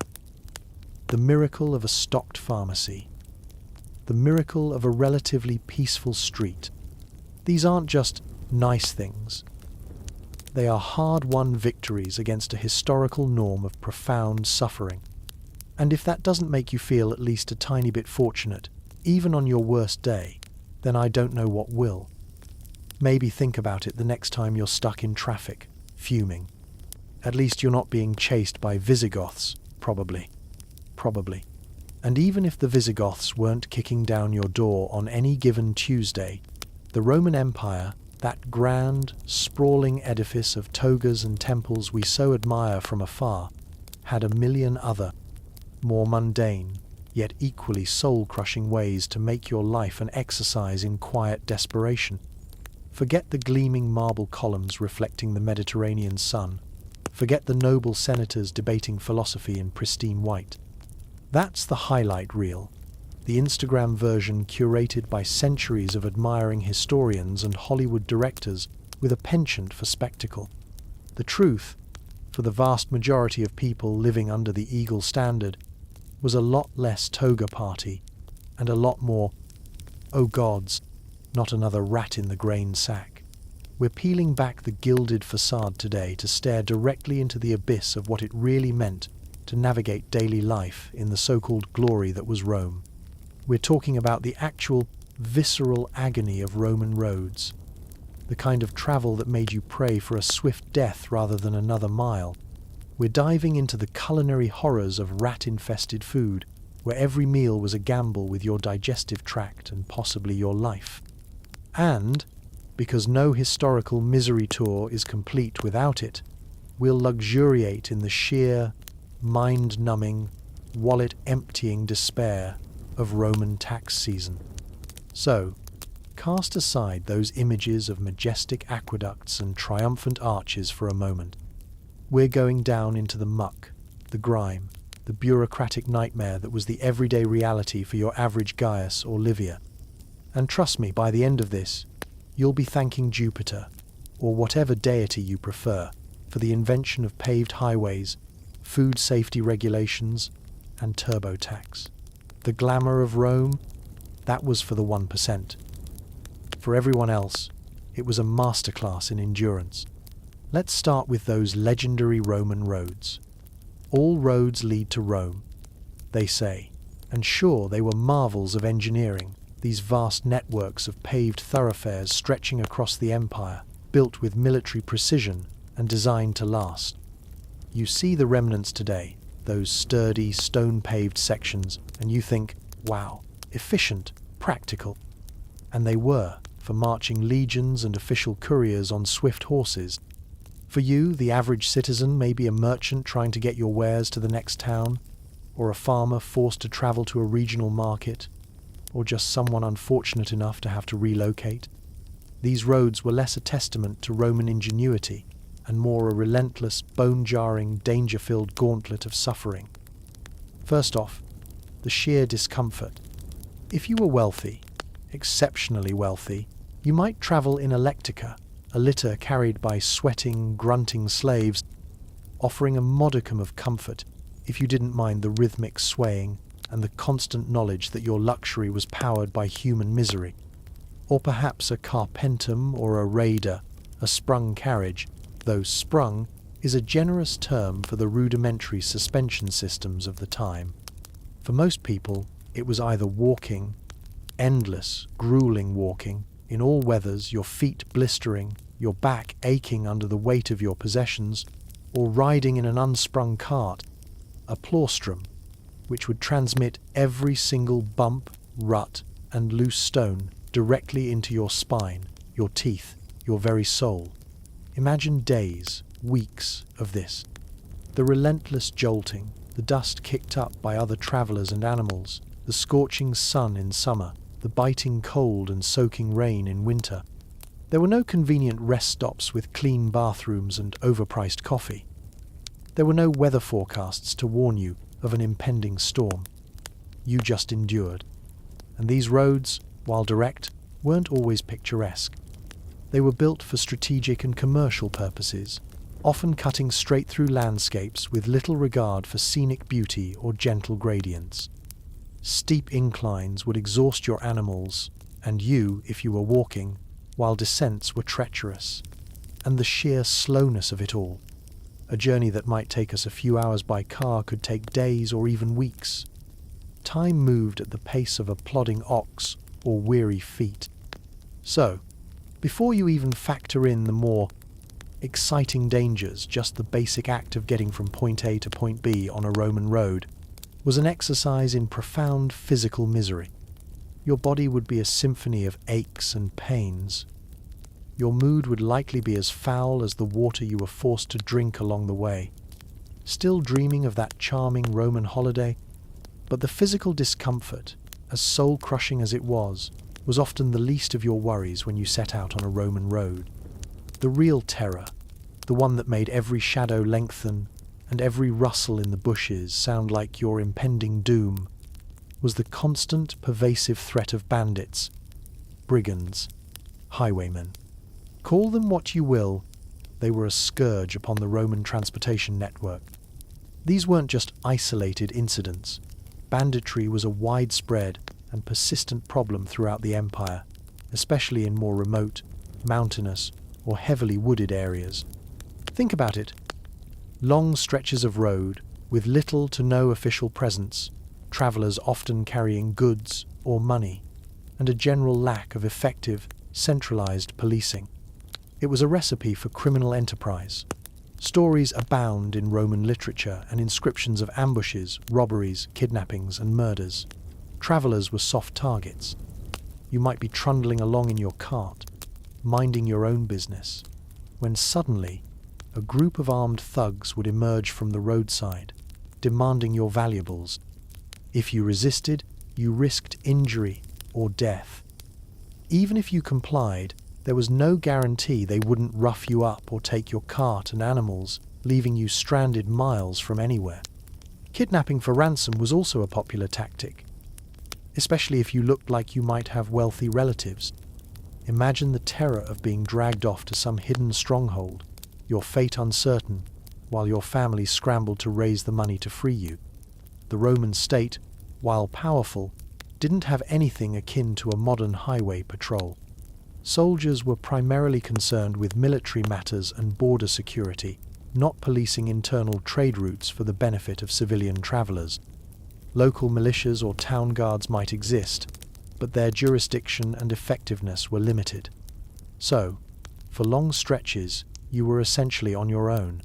Speaker 1: the miracle of a stocked pharmacy, the miracle of a relatively peaceful street. These aren't just nice things. They are hard-won victories against a historical norm of profound suffering. And if that doesn't make you feel at least a tiny bit fortunate, even on your worst day, then I don't know what will. Maybe think about it the next time you're stuck in traffic, fuming. At least you're not being chased by Visigoths, probably. And even if the Visigoths weren't kicking down your door on any given Tuesday, the Roman Empire, that grand, sprawling edifice of togas and temples we so admire from afar, had a million other, more mundane, yet equally soul-crushing ways to make your life an exercise in quiet desperation. Forget the gleaming marble columns reflecting the Mediterranean sun. Forget the noble senators debating philosophy in pristine white. That's the highlight reel, the Instagram version curated by centuries of admiring historians and Hollywood directors with a penchant for spectacle. The truth, for the vast majority of people living under the Eagle standard, was a lot less toga party and a lot more, oh gods, not another rat in the grain sack. We're peeling back the gilded facade today to stare directly into the abyss of what it really meant to navigate daily life in the so-called glory that was Rome. We're talking about the actual, visceral agony of Roman roads, the kind of travel that made you pray for a swift death rather than another mile. We're diving into the culinary horrors of rat-infested food, where every meal was a gamble with your digestive tract and possibly your life. And, because no historical misery tour is complete without it, we'll luxuriate in the sheer, mind-numbing, wallet-emptying despair of Roman tax season. So, cast aside those images of majestic aqueducts and triumphant arches for a moment. We're going down into the muck, the grime, the bureaucratic nightmare that was the everyday reality for your average Gaius or Livia. And trust me, by the end of this, you'll be thanking Jupiter, or whatever deity you prefer, for the invention of paved highways, food safety regulations, and TurboTax. The glamour of Rome, that was for the 1%. For everyone else, it was a masterclass in endurance. Let's start with those legendary Roman roads. All roads lead to Rome, they say, and sure, they were marvels of engineering, these vast networks of paved thoroughfares stretching across the empire, built with military precision and designed to last. You see the remnants today, those sturdy, stone-paved sections, and you think, wow, efficient, practical. And they were, for marching legions and official couriers on swift horses. For you, the average citizen, maybe a merchant trying to get your wares to the next town, or a farmer forced to travel to a regional market, or just someone unfortunate enough to have to relocate. These roads were less a testament to Roman ingenuity and more a relentless, bone-jarring, danger-filled gauntlet of suffering. First off, the sheer discomfort. If you were wealthy, exceptionally wealthy, you might travel in a lectica, a litter carried by sweating, grunting slaves, offering a modicum of comfort if you didn't mind the rhythmic swaying and the constant knowledge that your luxury was powered by human misery. Or perhaps a carpentum or a raider, a sprung carriage, though sprung is a generous term for the rudimentary suspension systems of the time. For most people, it was either walking, endless, grueling walking, in all weathers, your feet blistering, your back aching under the weight of your possessions, or riding in an unsprung cart, a plaustrum, which would transmit every single bump, rut, and loose stone directly into your spine, your teeth, your very soul. Imagine days, weeks of this. The relentless jolting, the dust kicked up by other travelers and animals, the scorching sun in summer, the biting cold and soaking rain in winter. There were no convenient rest stops with clean bathrooms and overpriced coffee. There were no weather forecasts to warn you of an impending storm. You just endured. And these roads, while direct, weren't always picturesque. They were built for strategic and commercial purposes, often cutting straight through landscapes with little regard for scenic beauty or gentle gradients. Steep inclines would exhaust your animals, and you, if you were walking, while descents were treacherous. And the sheer slowness of it all. A journey that might take us a few hours by car could take days or even weeks. Time moved at the pace of a plodding ox or weary feet. So, before you even factor in the more exciting dangers, just the basic act of getting from point A to point B on a Roman road was an exercise in profound physical misery. Your body would be a symphony of aches and pains. Your mood would likely be as foul as the water you were forced to drink along the way. Still dreaming of that charming Roman holiday? But the physical discomfort, as soul-crushing as it was often the least of your worries when you set out on a Roman road. The real terror, the one that made every shadow lengthen and every rustle in the bushes sound like your impending doom, was the constant, pervasive threat of bandits, brigands, highwaymen. Call them what you will, they were a scourge upon the Roman transportation network. These weren't just isolated incidents. Banditry was a widespread and persistent problem throughout the empire, especially in more remote, mountainous, or heavily wooded areas. Think about it. Long stretches of road with little to no official presence, travelers often carrying goods or money, and a general lack of effective, centralized policing. It was a recipe for criminal enterprise. Stories abound in Roman literature and inscriptions of ambushes, robberies, kidnappings, and murders. Travelers were soft targets. You might be trundling along in your cart, minding your own business, when suddenly a group of armed thugs would emerge from the roadside, demanding your valuables. If you resisted, you risked injury or death. Even if you complied, there was no guarantee they wouldn't rough you up or take your cart and animals leaving you stranded miles from anywhere. Kidnapping for ransom was also a popular tactic, especially if you looked like you might have wealthy relatives. Imagine the terror of being dragged off to some hidden stronghold, your fate uncertain, while your family scrambled to raise the money to free you. The Roman state, while powerful, didn't have anything akin to a modern highway patrol. Soldiers were primarily concerned with military matters and border security, not policing internal trade routes for the benefit of civilian travelers. Local militias or town guards might exist, but their jurisdiction and effectiveness were limited. So, for long stretches, you were essentially on your own.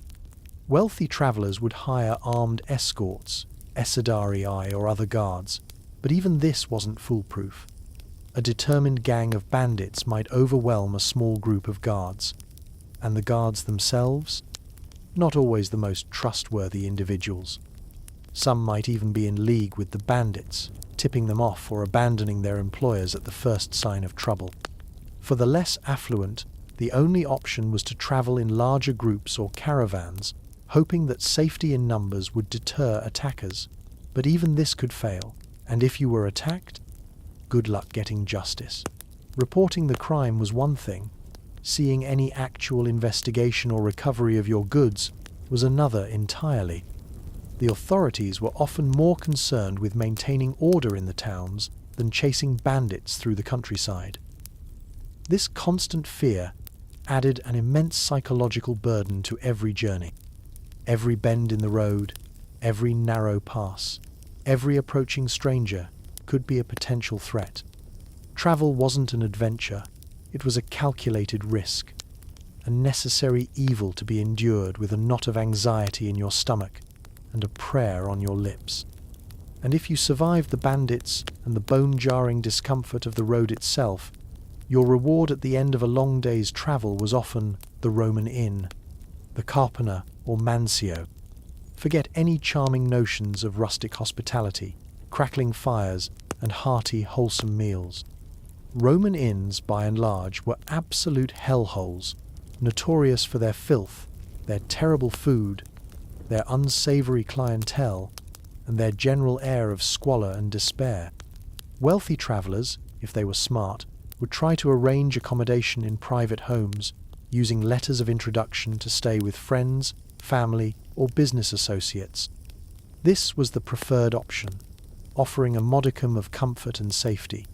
Speaker 1: Wealthy travelers would hire armed escorts, esadari or other guards, but even this wasn't foolproof. A determined gang of bandits might overwhelm a small group of guards, and the guards themselves? Not always the most trustworthy individuals. Some might even be in league with the bandits, tipping them off or abandoning their employers at the first sign of trouble. For the less affluent, the only option was to travel in larger groups or caravans, hoping that safety in numbers would deter attackers. But even this could fail, and if you were attacked, good luck getting justice. Reporting the crime was one thing. Seeing any actual investigation or recovery of your goods was another entirely. The authorities were often more concerned with maintaining order in the towns than chasing bandits through the countryside. This constant fear added an immense psychological burden to every journey. Every bend in the road, every narrow pass, every approaching stranger could be a potential threat. Travel wasn't an adventure, it was a calculated risk, a necessary evil to be endured with a knot of anxiety in your stomach and a prayer on your lips. And if you survived the bandits and the bone-jarring discomfort of the road itself, your reward at the end of a long day's travel was often the Roman inn, the carpana or mansio. Forget any charming notions of rustic hospitality, crackling fires, and hearty, wholesome meals. Roman inns, by and large, were absolute hellholes, notorious for their filth, their terrible food, their unsavory clientele, and their general air of squalor and despair. Wealthy travelers, if they were smart, would try to arrange accommodation in private homes, using letters of introduction to stay with friends, family, or business associates. This was the preferred option, offering a modicum of comfort and safety.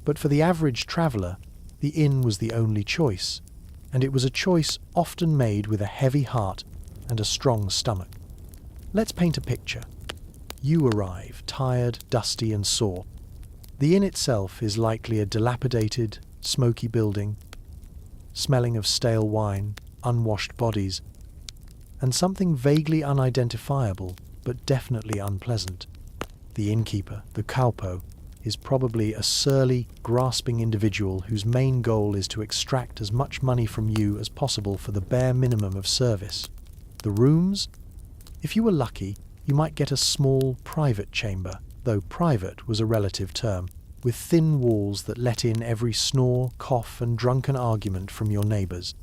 Speaker 1: But for the average traveler, the inn was the only choice, and it was a choice often made with a heavy heart and a strong stomach. Let's paint a picture. You arrive, tired, dusty, and sore. The inn itself is likely a dilapidated, smoky building, smelling of stale wine, unwashed bodies, and something vaguely unidentifiable, but definitely unpleasant. The innkeeper, the kaupo, is probably a surly, grasping individual whose main goal is to extract as much money from you as possible for the bare minimum of service. The rooms? If you were lucky, you might get a small, private chamber, though private was a relative term, with thin walls that let in every snore, cough, and drunken argument from your neighbours.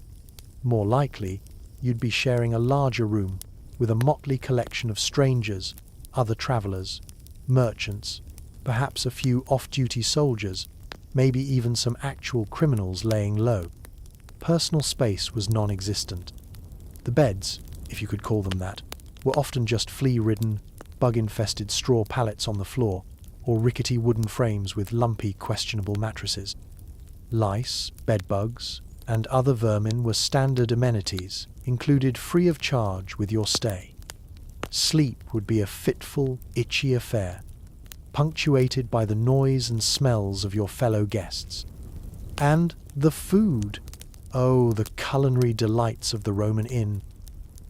Speaker 1: More likely, you'd be sharing a larger room with a motley collection of strangers, other travellers, merchants, perhaps a few off-duty soldiers, maybe even some actual criminals laying low. Personal space was non-existent. The beds, if you could call them that, were often just flea-ridden, bug-infested straw pallets on the floor, or rickety wooden frames with lumpy, questionable mattresses. Lice, bedbugs, and other vermin were standard amenities, included free of charge with your stay. Sleep would be a fitful, itchy affair, punctuated by the noise and smells of your fellow guests. And the food! Oh, the culinary delights of the Roman inn.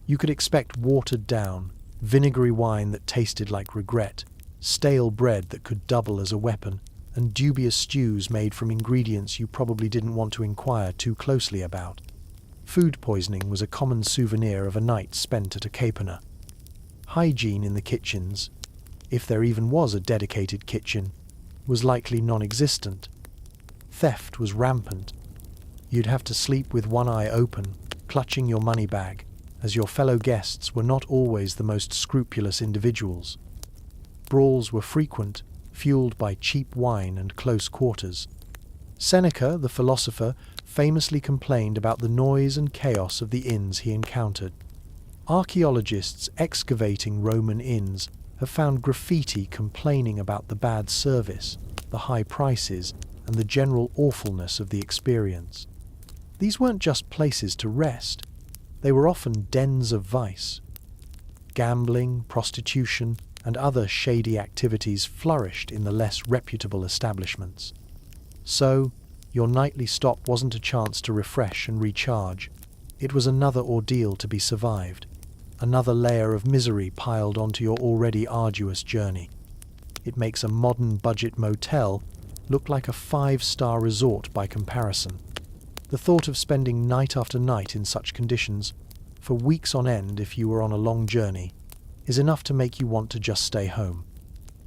Speaker 1: You could expect watered down, vinegary wine that tasted like regret, stale bread that could double as a weapon, and dubious stews made from ingredients you probably didn't want to inquire too closely about. Food poisoning was a common souvenir of a night spent at a capana. Hygiene in the kitchens, if there even was a dedicated kitchen, was likely non-existent. Theft was rampant. You'd have to sleep with one eye open, clutching your money bag, as your fellow guests were not always the most scrupulous individuals. Brawls were frequent, fueled by cheap wine and close quarters. Seneca, the philosopher, famously complained about the noise and chaos of the inns he encountered. Archaeologists excavating Roman inns have found graffiti complaining about the bad service, the high prices, and the general awfulness of the experience. These weren't just places to rest, they were often dens of vice. Gambling, prostitution, and other shady activities flourished in the less reputable establishments. So, your nightly stop wasn't a chance to refresh and recharge. It was another ordeal to be survived, another layer of misery piled onto your already arduous journey. It makes a modern budget motel look like a five-star resort by comparison. The thought of spending night after night in such conditions, for weeks on end if you were on a long journey, is enough to make you want to just stay home.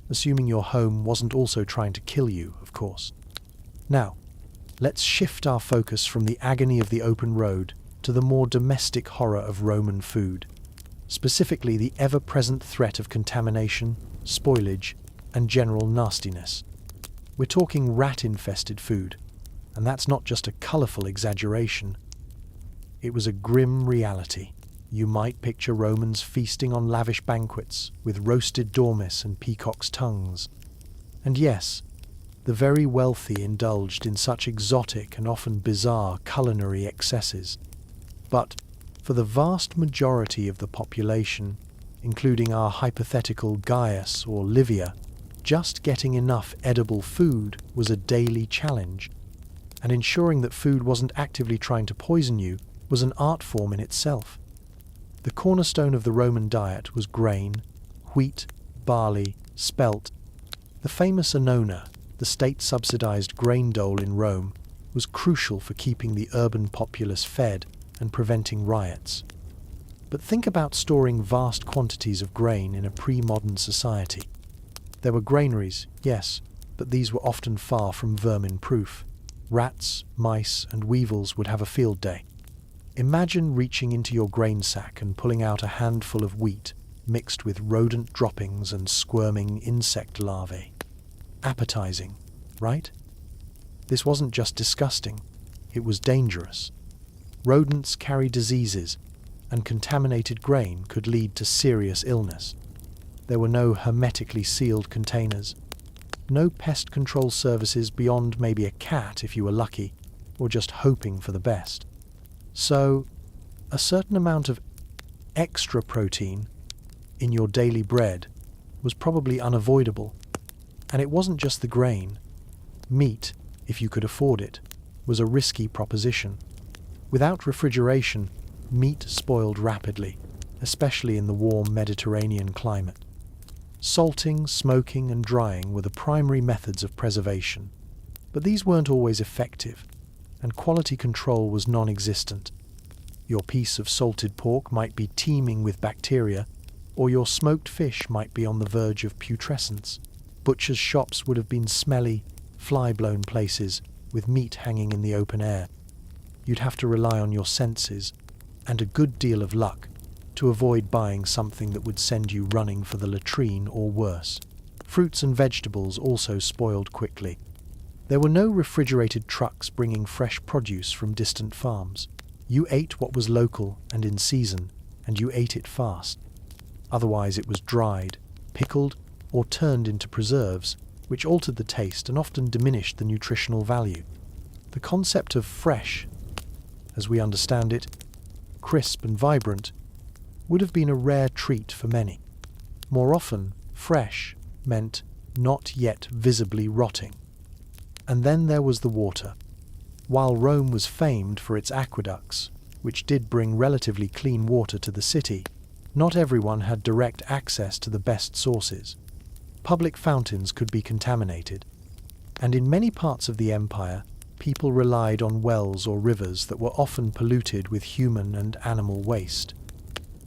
Speaker 1: Assuming your home wasn't also trying to kill you, of course. Now, let's shift our focus from the agony of the open road to the more domestic horror of Roman food, specifically the ever-present threat of contamination, spoilage, and general nastiness. We're talking rat-infested food, and that's not just a colourful exaggeration. It was a grim reality. You might picture Romans feasting on lavish banquets with roasted dormice and peacock's tongues. And yes, the very wealthy indulged in such exotic and often bizarre culinary excesses. But for the vast majority of the population, including our hypothetical Gaius or Livia, just getting enough edible food was a daily challenge, and ensuring that food wasn't actively trying to poison you was an art form in itself. The cornerstone of the Roman diet was grain, wheat, barley, spelt. The famous annona, the state-subsidized grain dole in Rome, was crucial for keeping the urban populace fed and preventing riots. But think about storing vast quantities of grain in a pre-modern society. There were granaries, yes, but these were often far from vermin-proof. Rats, mice, and weevils would have a field day. Imagine reaching into your grain sack and pulling out a handful of wheat mixed with rodent droppings and squirming insect larvae. Appetizing, right? This wasn't just disgusting, it was dangerous. Rodents carry diseases, and contaminated grain could lead to serious illness. There were no hermetically sealed containers, no pest control services beyond maybe a cat if you were lucky, or just hoping for the best. So, a certain amount of extra protein in your daily bread was probably unavoidable. And it wasn't just the grain. Meat, if you could afford it, was a risky proposition. Without refrigeration, meat spoiled rapidly, especially in the warm Mediterranean climate. Salting, smoking, and drying were the primary methods of preservation, but these weren't always effective, and quality control was non-existent. Your piece of salted pork might be teeming with bacteria, or your smoked fish might be on the verge of putrescence. Butchers' shops would have been smelly, fly-blown places with meat hanging in the open air. You'd have to rely on your senses, and a good deal of luck, to avoid buying something that would send you running for the latrine or worse. Fruits and vegetables also spoiled quickly. There were no refrigerated trucks bringing fresh produce from distant farms. You ate what was local and in season, and you ate it fast. Otherwise it was dried, pickled, or turned into preserves, which altered the taste and often diminished the nutritional value. The concept of fresh, as we understand it, crisp and vibrant, would have been a rare treat for many. More often, fresh meant not yet visibly rotting. And then there was the water. While Rome was famed for its aqueducts, which did bring relatively clean water to the city, not everyone had direct access to the best sources. Public fountains could be contaminated, and in many parts of the empire, people relied on wells or rivers that were often polluted with human and animal waste.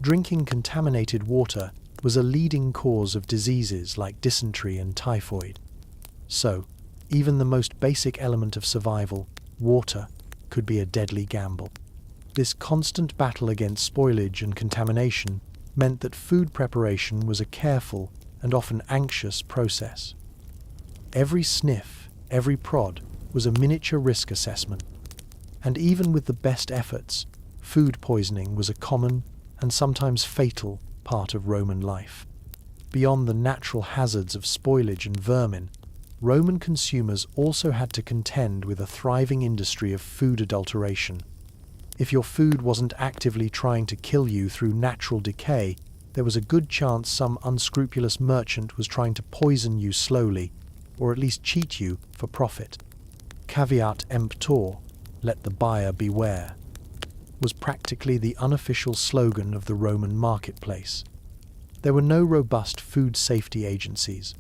Speaker 1: Drinking contaminated water was a leading cause of diseases like dysentery and typhoid. So, even the most basic element of survival, water, could be a deadly gamble. This constant battle against spoilage and contamination meant that food preparation was a careful and often anxious process. Every sniff, every prod, was a miniature risk assessment. And even with the best efforts, food poisoning was a common and sometimes fatal part of Roman life. Beyond the natural hazards of spoilage and vermin, Roman consumers also had to contend with a thriving industry of food adulteration. If your food wasn't actively trying to kill you through natural decay, there was a good chance some unscrupulous merchant was trying to poison you slowly, or at least cheat you for profit. Caveat emptor, let the buyer beware, was practically the unofficial slogan of the Roman marketplace. There were no robust food safety agencies,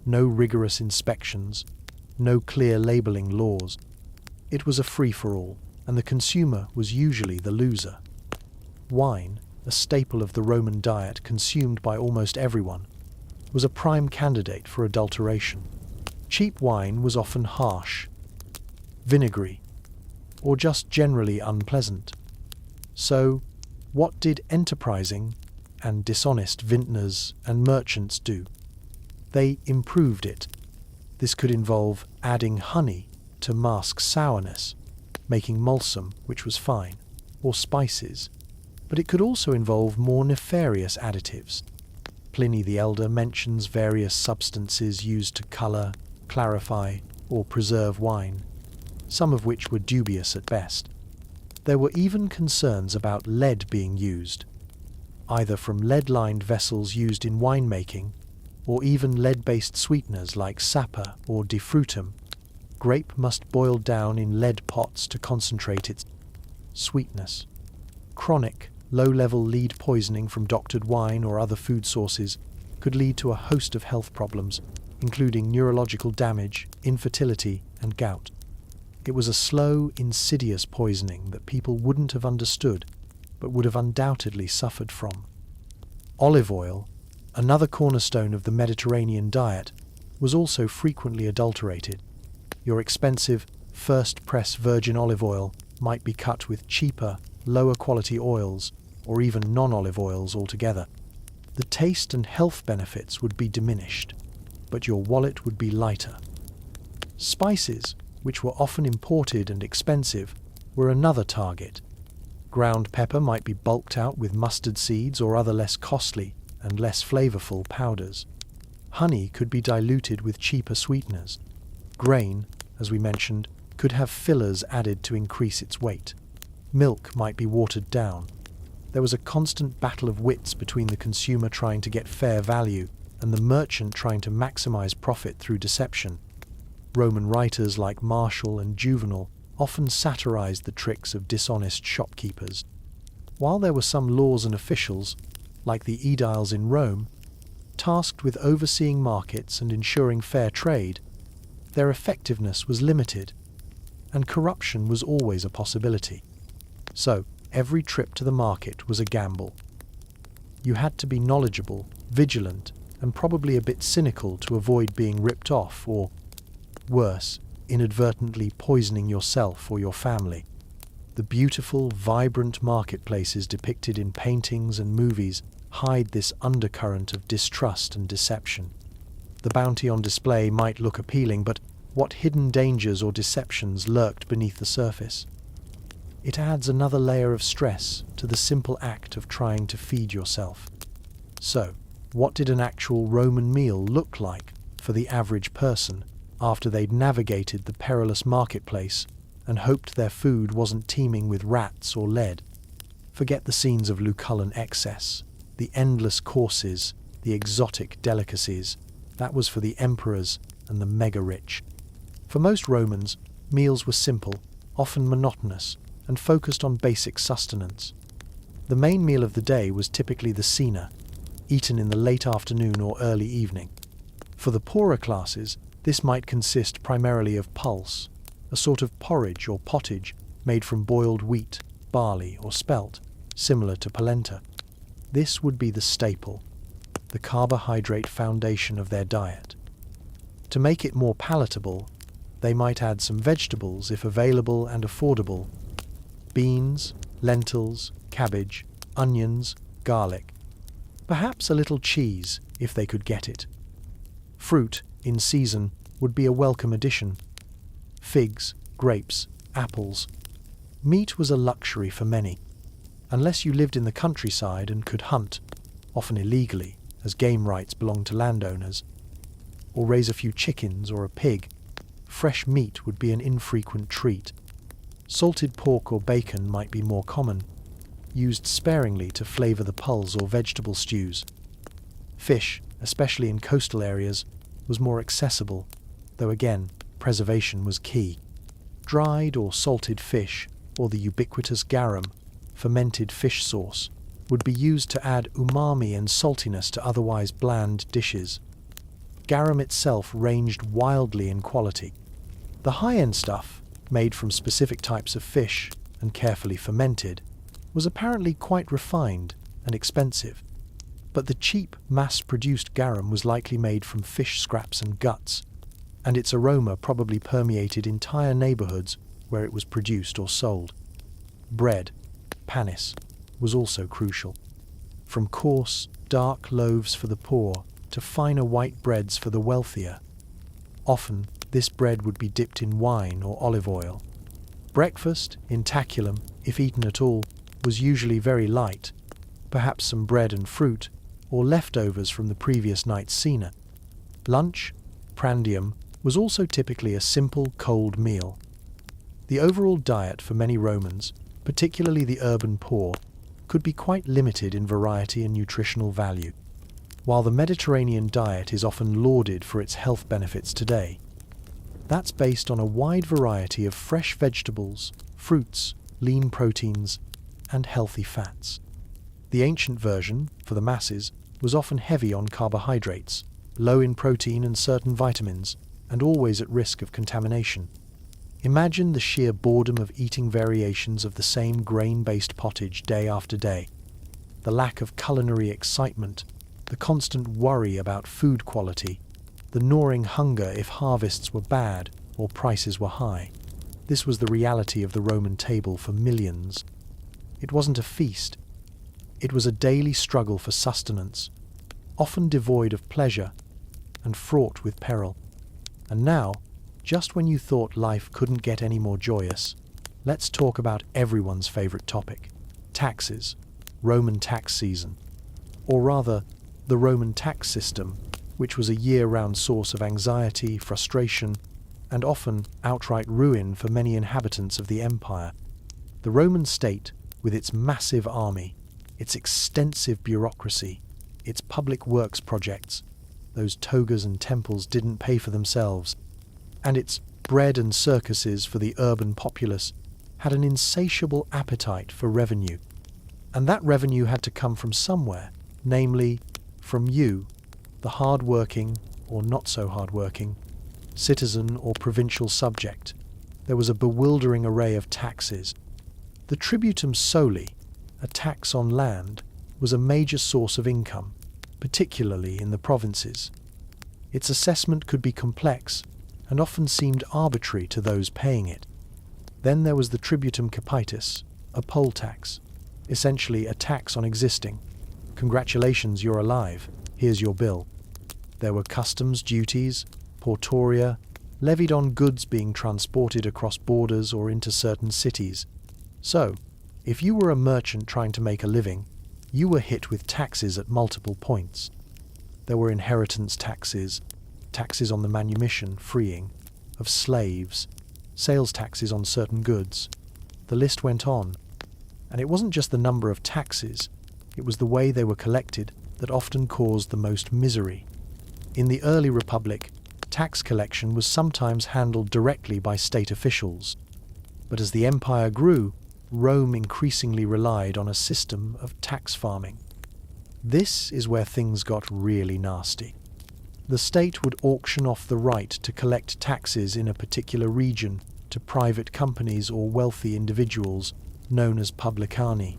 Speaker 1: no rigorous inspections, no clear labeling laws. It was a free-for-all, and the consumer was usually the loser. Wine, a staple of the Roman diet consumed by almost everyone, was a prime candidate for adulteration. Cheap wine was often harsh, vinegary, or just generally unpleasant. So, what did enterprising and dishonest vintners and merchants do? They improved it. This could involve adding honey to mask sourness, making mulsum, which was fine, or spices, but it could also involve more nefarious additives. Pliny the Elder mentions various substances used to color, clarify, or preserve wine, some of which were dubious at best. There were even concerns about lead being used, either from lead-lined vessels used in winemaking, or even lead-based sweeteners like sapa or defrutum. Grape must boil down in lead pots to concentrate its sweetness. Chronic, low-level lead poisoning from doctored wine or other food sources could lead to a host of health problems, including neurological damage, infertility, and gout. It was a slow, insidious poisoning that people wouldn't have understood, but would have undoubtedly suffered from. Olive oil, another cornerstone of the Mediterranean diet, was also frequently adulterated. Your expensive, first-press virgin olive oil might be cut with cheaper, lower-quality oils, or even non-olive oils altogether. The taste and health benefits would be diminished, but your wallet would be lighter. Spices, which were often imported and expensive, were another target. Ground pepper might be bulked out with mustard seeds or other less costly and less flavorful powders. Honey could be diluted with cheaper sweeteners. Grain, as we mentioned, could have fillers added to increase its weight. Milk might be watered down. There was a constant battle of wits between the consumer trying to get fair value and the merchant trying to maximize profit through deception. Roman writers like Martial and Juvenal often satirized the tricks of dishonest shopkeepers. While there were some laws and officials, like the aediles in Rome, tasked with overseeing markets and ensuring fair trade, their effectiveness was limited, and corruption was always a possibility. So, every trip to the market was a gamble. You had to be knowledgeable, vigilant, and probably a bit cynical to avoid being ripped off or, worse, inadvertently poisoning yourself or your family. The beautiful, vibrant marketplaces depicted in paintings and movies hide this undercurrent of distrust and deception. The bounty on display might look appealing, but what hidden dangers or deceptions lurked beneath the surface? It adds another layer of stress to the simple act of trying to feed yourself. So, what did an actual Roman meal look like for the average person after they'd navigated the perilous marketplace and hoped their food wasn't teeming with rats or lead? Forget the scenes of Lucullan excess, the endless courses, the exotic delicacies. That was for the emperors and the mega-rich. For most Romans, meals were simple, often monotonous, and focused on basic sustenance. The main meal of the day was typically the cena, eaten in the late afternoon or early evening. For the poorer classes, this might consist primarily of pulse, a sort of porridge or pottage made from boiled wheat, barley, or spelt, similar to polenta. This would be the staple, the carbohydrate foundation of their diet. To make it more palatable, they might add some vegetables if available and affordable: beans, lentils, cabbage, onions, garlic. Perhaps a little cheese, if they could get it. Fruit, in season, would be a welcome addition. Figs, grapes, apples. Meat was a luxury for many, unless you lived in the countryside and could hunt, often illegally, as game rights belonged to landowners, or raise a few chickens or a pig. Fresh meat would be an infrequent treat. Salted pork or bacon might be more common, used sparingly to flavour the pulse or vegetable stews. Fish, especially in coastal areas, was more accessible, though again, preservation was key. Dried or salted fish, or the ubiquitous garum, fermented fish sauce, would be used to add umami and saltiness to otherwise bland dishes. Garum itself ranged wildly in quality. The high-end stuff, made from specific types of fish and carefully fermented, was apparently quite refined and expensive. But the cheap, mass-produced garum was likely made from fish scraps and guts, and its aroma probably permeated entire neighborhoods where it was produced or sold. Bread, panis, was also crucial. From coarse, dark loaves for the poor to finer white breads for the wealthier. Often, this bread would be dipped in wine or olive oil. Breakfast, in taculum, if eaten at all, was usually very light, perhaps some bread and fruit, or leftovers from the previous night's cena. Lunch, prandium, was also typically a simple, cold meal. The overall diet for many Romans, particularly the urban poor, could be quite limited in variety and nutritional value. While the Mediterranean diet is often lauded for its health benefits today, that's based on a wide variety of fresh vegetables, fruits, lean proteins, and healthy fats. The ancient version, for the masses, was often heavy on carbohydrates, low in protein and certain vitamins, and always at risk of contamination. Imagine the sheer boredom of eating variations of the same grain-based pottage day after day, the lack of culinary excitement, the constant worry about food quality, the gnawing hunger if harvests were bad or prices were high. This was the reality of the Roman table for millions. It wasn't a feast. It was a daily struggle for sustenance, often devoid of pleasure and fraught with peril. And now, just when you thought life couldn't get any more joyous, let's talk about everyone's favorite topic: taxes, Roman tax season. Or rather, the Roman tax system, which was a year-round source of anxiety, frustration, and often outright ruin for many inhabitants of the empire. The Roman state, with its massive army, its extensive bureaucracy, its public works projects, those togas and temples didn't pay for themselves, and its bread and circuses for the urban populace, had an insatiable appetite for revenue. And that revenue had to come from somewhere, namely, from you, the hard-working, or not-so-hard-working, citizen or provincial subject. There was a bewildering array of taxes. The tributum soli, a tax on land, was a major source of income, particularly in the provinces. Its assessment could be complex and often seemed arbitrary to those paying it. Then there was the tributum capitis, a poll tax, essentially a tax on existing. Congratulations, you're alive. Here's your bill. There were customs duties, portoria, levied on goods being transported across borders or into certain cities. So, if you were a merchant trying to make a living, you were hit with taxes at multiple points. There were inheritance taxes, taxes on the manumission, freeing, of slaves, sales taxes on certain goods. The list went on. And it wasn't just the number of taxes, it was the way they were collected that often caused the most misery. In the early Republic, tax collection was sometimes handled directly by state officials. But as the empire grew, Rome increasingly relied on a system of tax farming. This is where things got really nasty. The state would auction off the right to collect taxes in a particular region to private companies or wealthy individuals, known as publicani.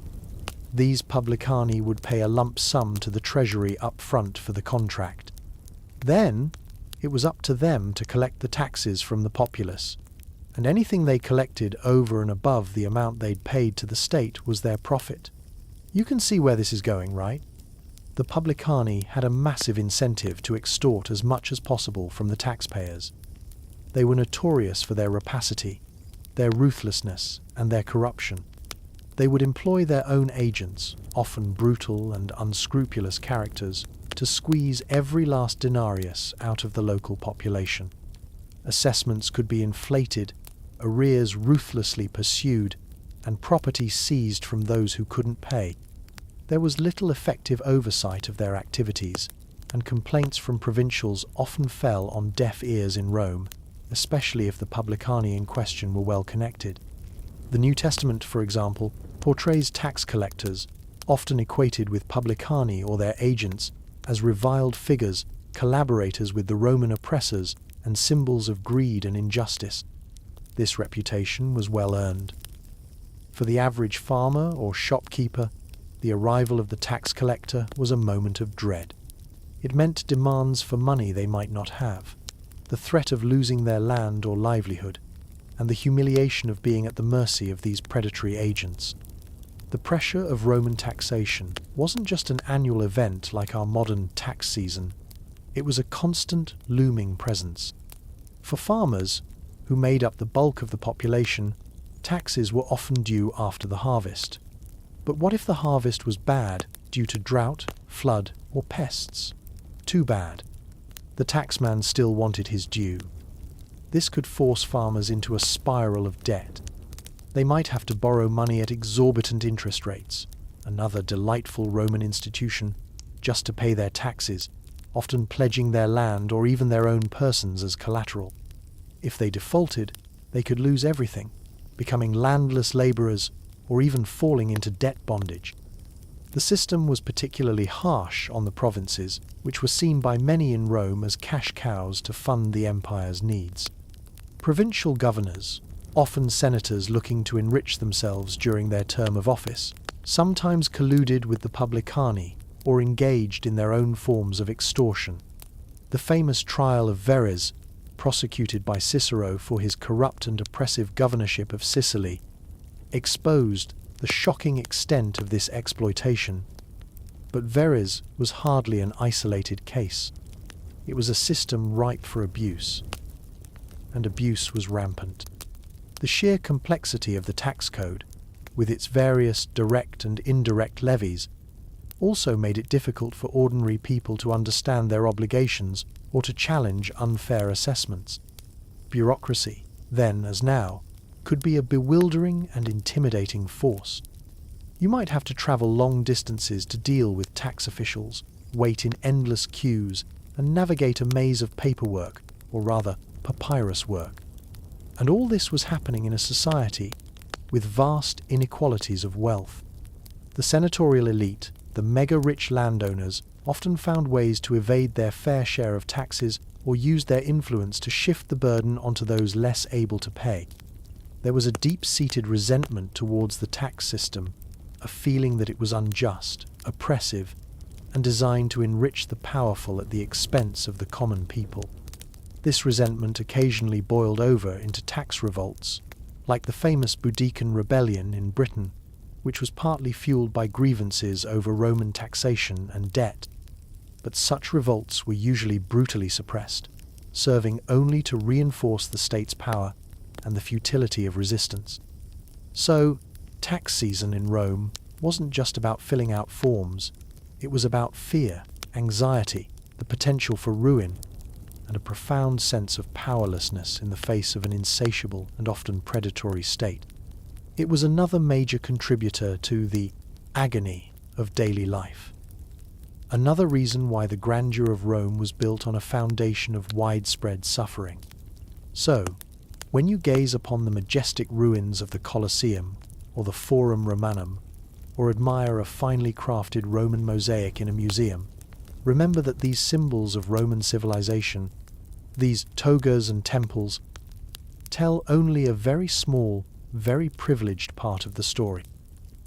Speaker 1: These publicani would pay a lump sum to the treasury up front for the contract. Then, it was up to them to collect the taxes from the populace, and anything they collected over and above the amount they'd paid to the state was their profit. You can see where this is going, right? The publicani had a massive incentive to extort as much as possible from the taxpayers. They were notorious for their rapacity, their ruthlessness, and their corruption. They would employ their own agents, often brutal and unscrupulous characters, to squeeze every last denarius out of the local population. Assessments could be inflated, arrears ruthlessly pursued, and property seized from those who couldn't pay. There was little effective oversight of their activities, and complaints from provincials often fell on deaf ears in Rome, especially if the publicani in question were well connected. The New Testament, for example, portrays tax collectors, often equated with publicani or their agents, as reviled figures, collaborators with the Roman oppressors, and symbols of greed and injustice. This reputation was well earned. For the average farmer or shopkeeper, the arrival of the tax collector was a moment of dread. It meant demands for money they might not have, the threat of losing their land or livelihood, and the humiliation of being at the mercy of these predatory agents. The pressure of Roman taxation wasn't just an annual event like our modern tax season. It was a constant, looming presence. For farmers, who made up the bulk of the population, taxes were often due after the harvest. But what if the harvest was bad due to drought, flood, or pests? Too bad. The taxman still wanted his due. This could force farmers into a spiral of debt. They might have to borrow money at exorbitant interest rates, another delightful Roman institution, just to pay their taxes, often pledging their land or even their own persons as collateral. If they defaulted, they could lose everything, becoming landless labourers or even falling into debt bondage. The system was particularly harsh on the provinces, which were seen by many in Rome as cash cows to fund the empire's needs. Provincial governors, often senators looking to enrich themselves during their term of office, sometimes colluded with the publicani or engaged in their own forms of extortion. The famous trial of Verres, prosecuted by Cicero for his corrupt and oppressive governorship of Sicily, exposed the shocking extent of this exploitation. But Verres was hardly an isolated case. It was a system ripe for abuse, and abuse was rampant. The sheer complexity of the tax code, with its various direct and indirect levies, also made it difficult for ordinary people to understand their obligations or to challenge unfair assessments. Bureaucracy, then as now, could be a bewildering and intimidating force. You might have to travel long distances to deal with tax officials, wait in endless queues, and navigate a maze of paperwork, or rather, papyrus work. And all this was happening in a society with vast inequalities of wealth. The senatorial elite, the mega-rich landowners, often found ways to evade their fair share of taxes or used their influence to shift the burden onto those less able to pay. There was a deep-seated resentment towards the tax system, a feeling that it was unjust, oppressive, and designed to enrich the powerful at the expense of the common people. This resentment occasionally boiled over into tax revolts, like the famous Boudiccan Rebellion in Britain, which was partly fueled by grievances over Roman taxation and debt. But such revolts were usually brutally suppressed, serving only to reinforce the state's power and the futility of resistance. So, tax season in Rome wasn't just about filling out forms. It was about fear, anxiety, the potential for ruin, and a profound sense of powerlessness in the face of an insatiable and often predatory state. It was another major contributor to the agony of daily life. Another reason why the grandeur of Rome was built on a foundation of widespread suffering. So, when you gaze upon the majestic ruins of the Colosseum or the Forum Romanum, or admire a finely crafted Roman mosaic in a museum, remember that these symbols of Roman civilization, these togas and temples, tell only a very small, very privileged part of the story.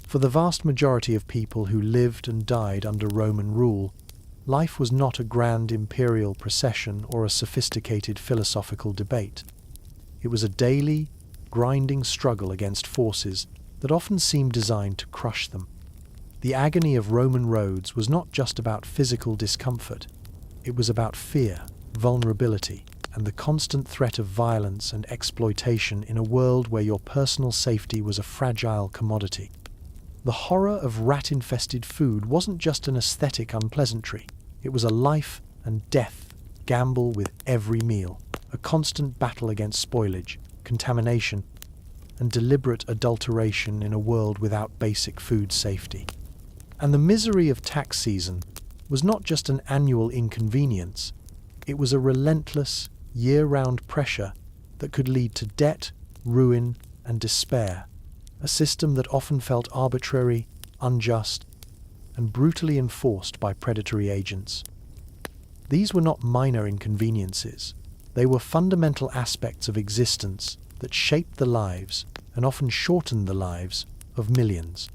Speaker 1: For the vast majority of people who lived and died under Roman rule, life was not a grand imperial procession or a sophisticated philosophical debate. It was a daily, grinding struggle against forces that often seemed designed to crush them. The agony of Roman roads was not just about physical discomfort. It was about fear, vulnerability, and the constant threat of violence and exploitation in a world where your personal safety was a fragile commodity. The horror of rat-infested food wasn't just an aesthetic unpleasantry. It was a life and death gamble with every meal, a constant battle against spoilage, contamination, and deliberate adulteration in a world without basic food safety. And the misery of tax season was not just an annual inconvenience, it was a relentless, year-round pressure that could lead to debt, ruin, and despair, a system that often felt arbitrary, unjust, and brutally enforced by predatory agents. These were not minor inconveniences, they were fundamental aspects of existence that shaped the lives and often shortened the lives of millions.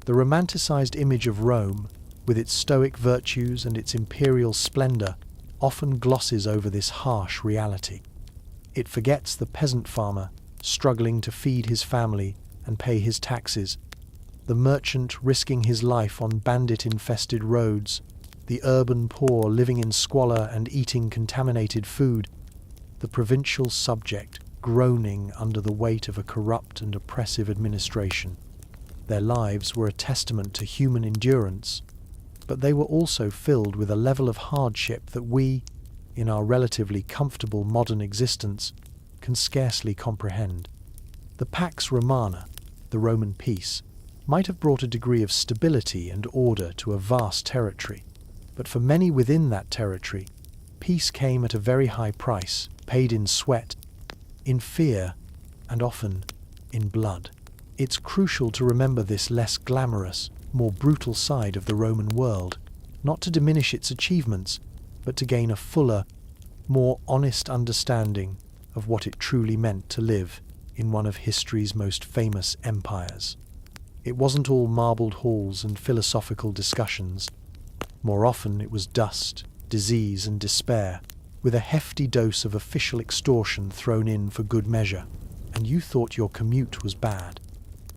Speaker 1: The romanticized image of Rome, with its stoic virtues and its imperial splendor, often glosses over this harsh reality. It forgets the peasant farmer struggling to feed his family and pay his taxes, the merchant risking his life on bandit-infested roads, the urban poor living in squalor and eating contaminated food, the provincial subject groaning under the weight of a corrupt and oppressive administration. Their lives were a testament to human endurance, but they were also filled with a level of hardship that we, in our relatively comfortable modern existence, can scarcely comprehend. The Pax Romana, the Roman peace, might have brought a degree of stability and order to a vast territory, but for many within that territory, peace came at a very high price, paid in sweat, in fear, and often in blood. It's crucial to remember this less glamorous, more brutal side of the Roman world, not to diminish its achievements, but to gain a fuller, more honest understanding of what it truly meant to live in one of history's most famous empires. It wasn't all marbled halls and philosophical discussions. More often it was dust, disease, and despair, with a hefty dose of official extortion thrown in for good measure, and you thought your commute was bad.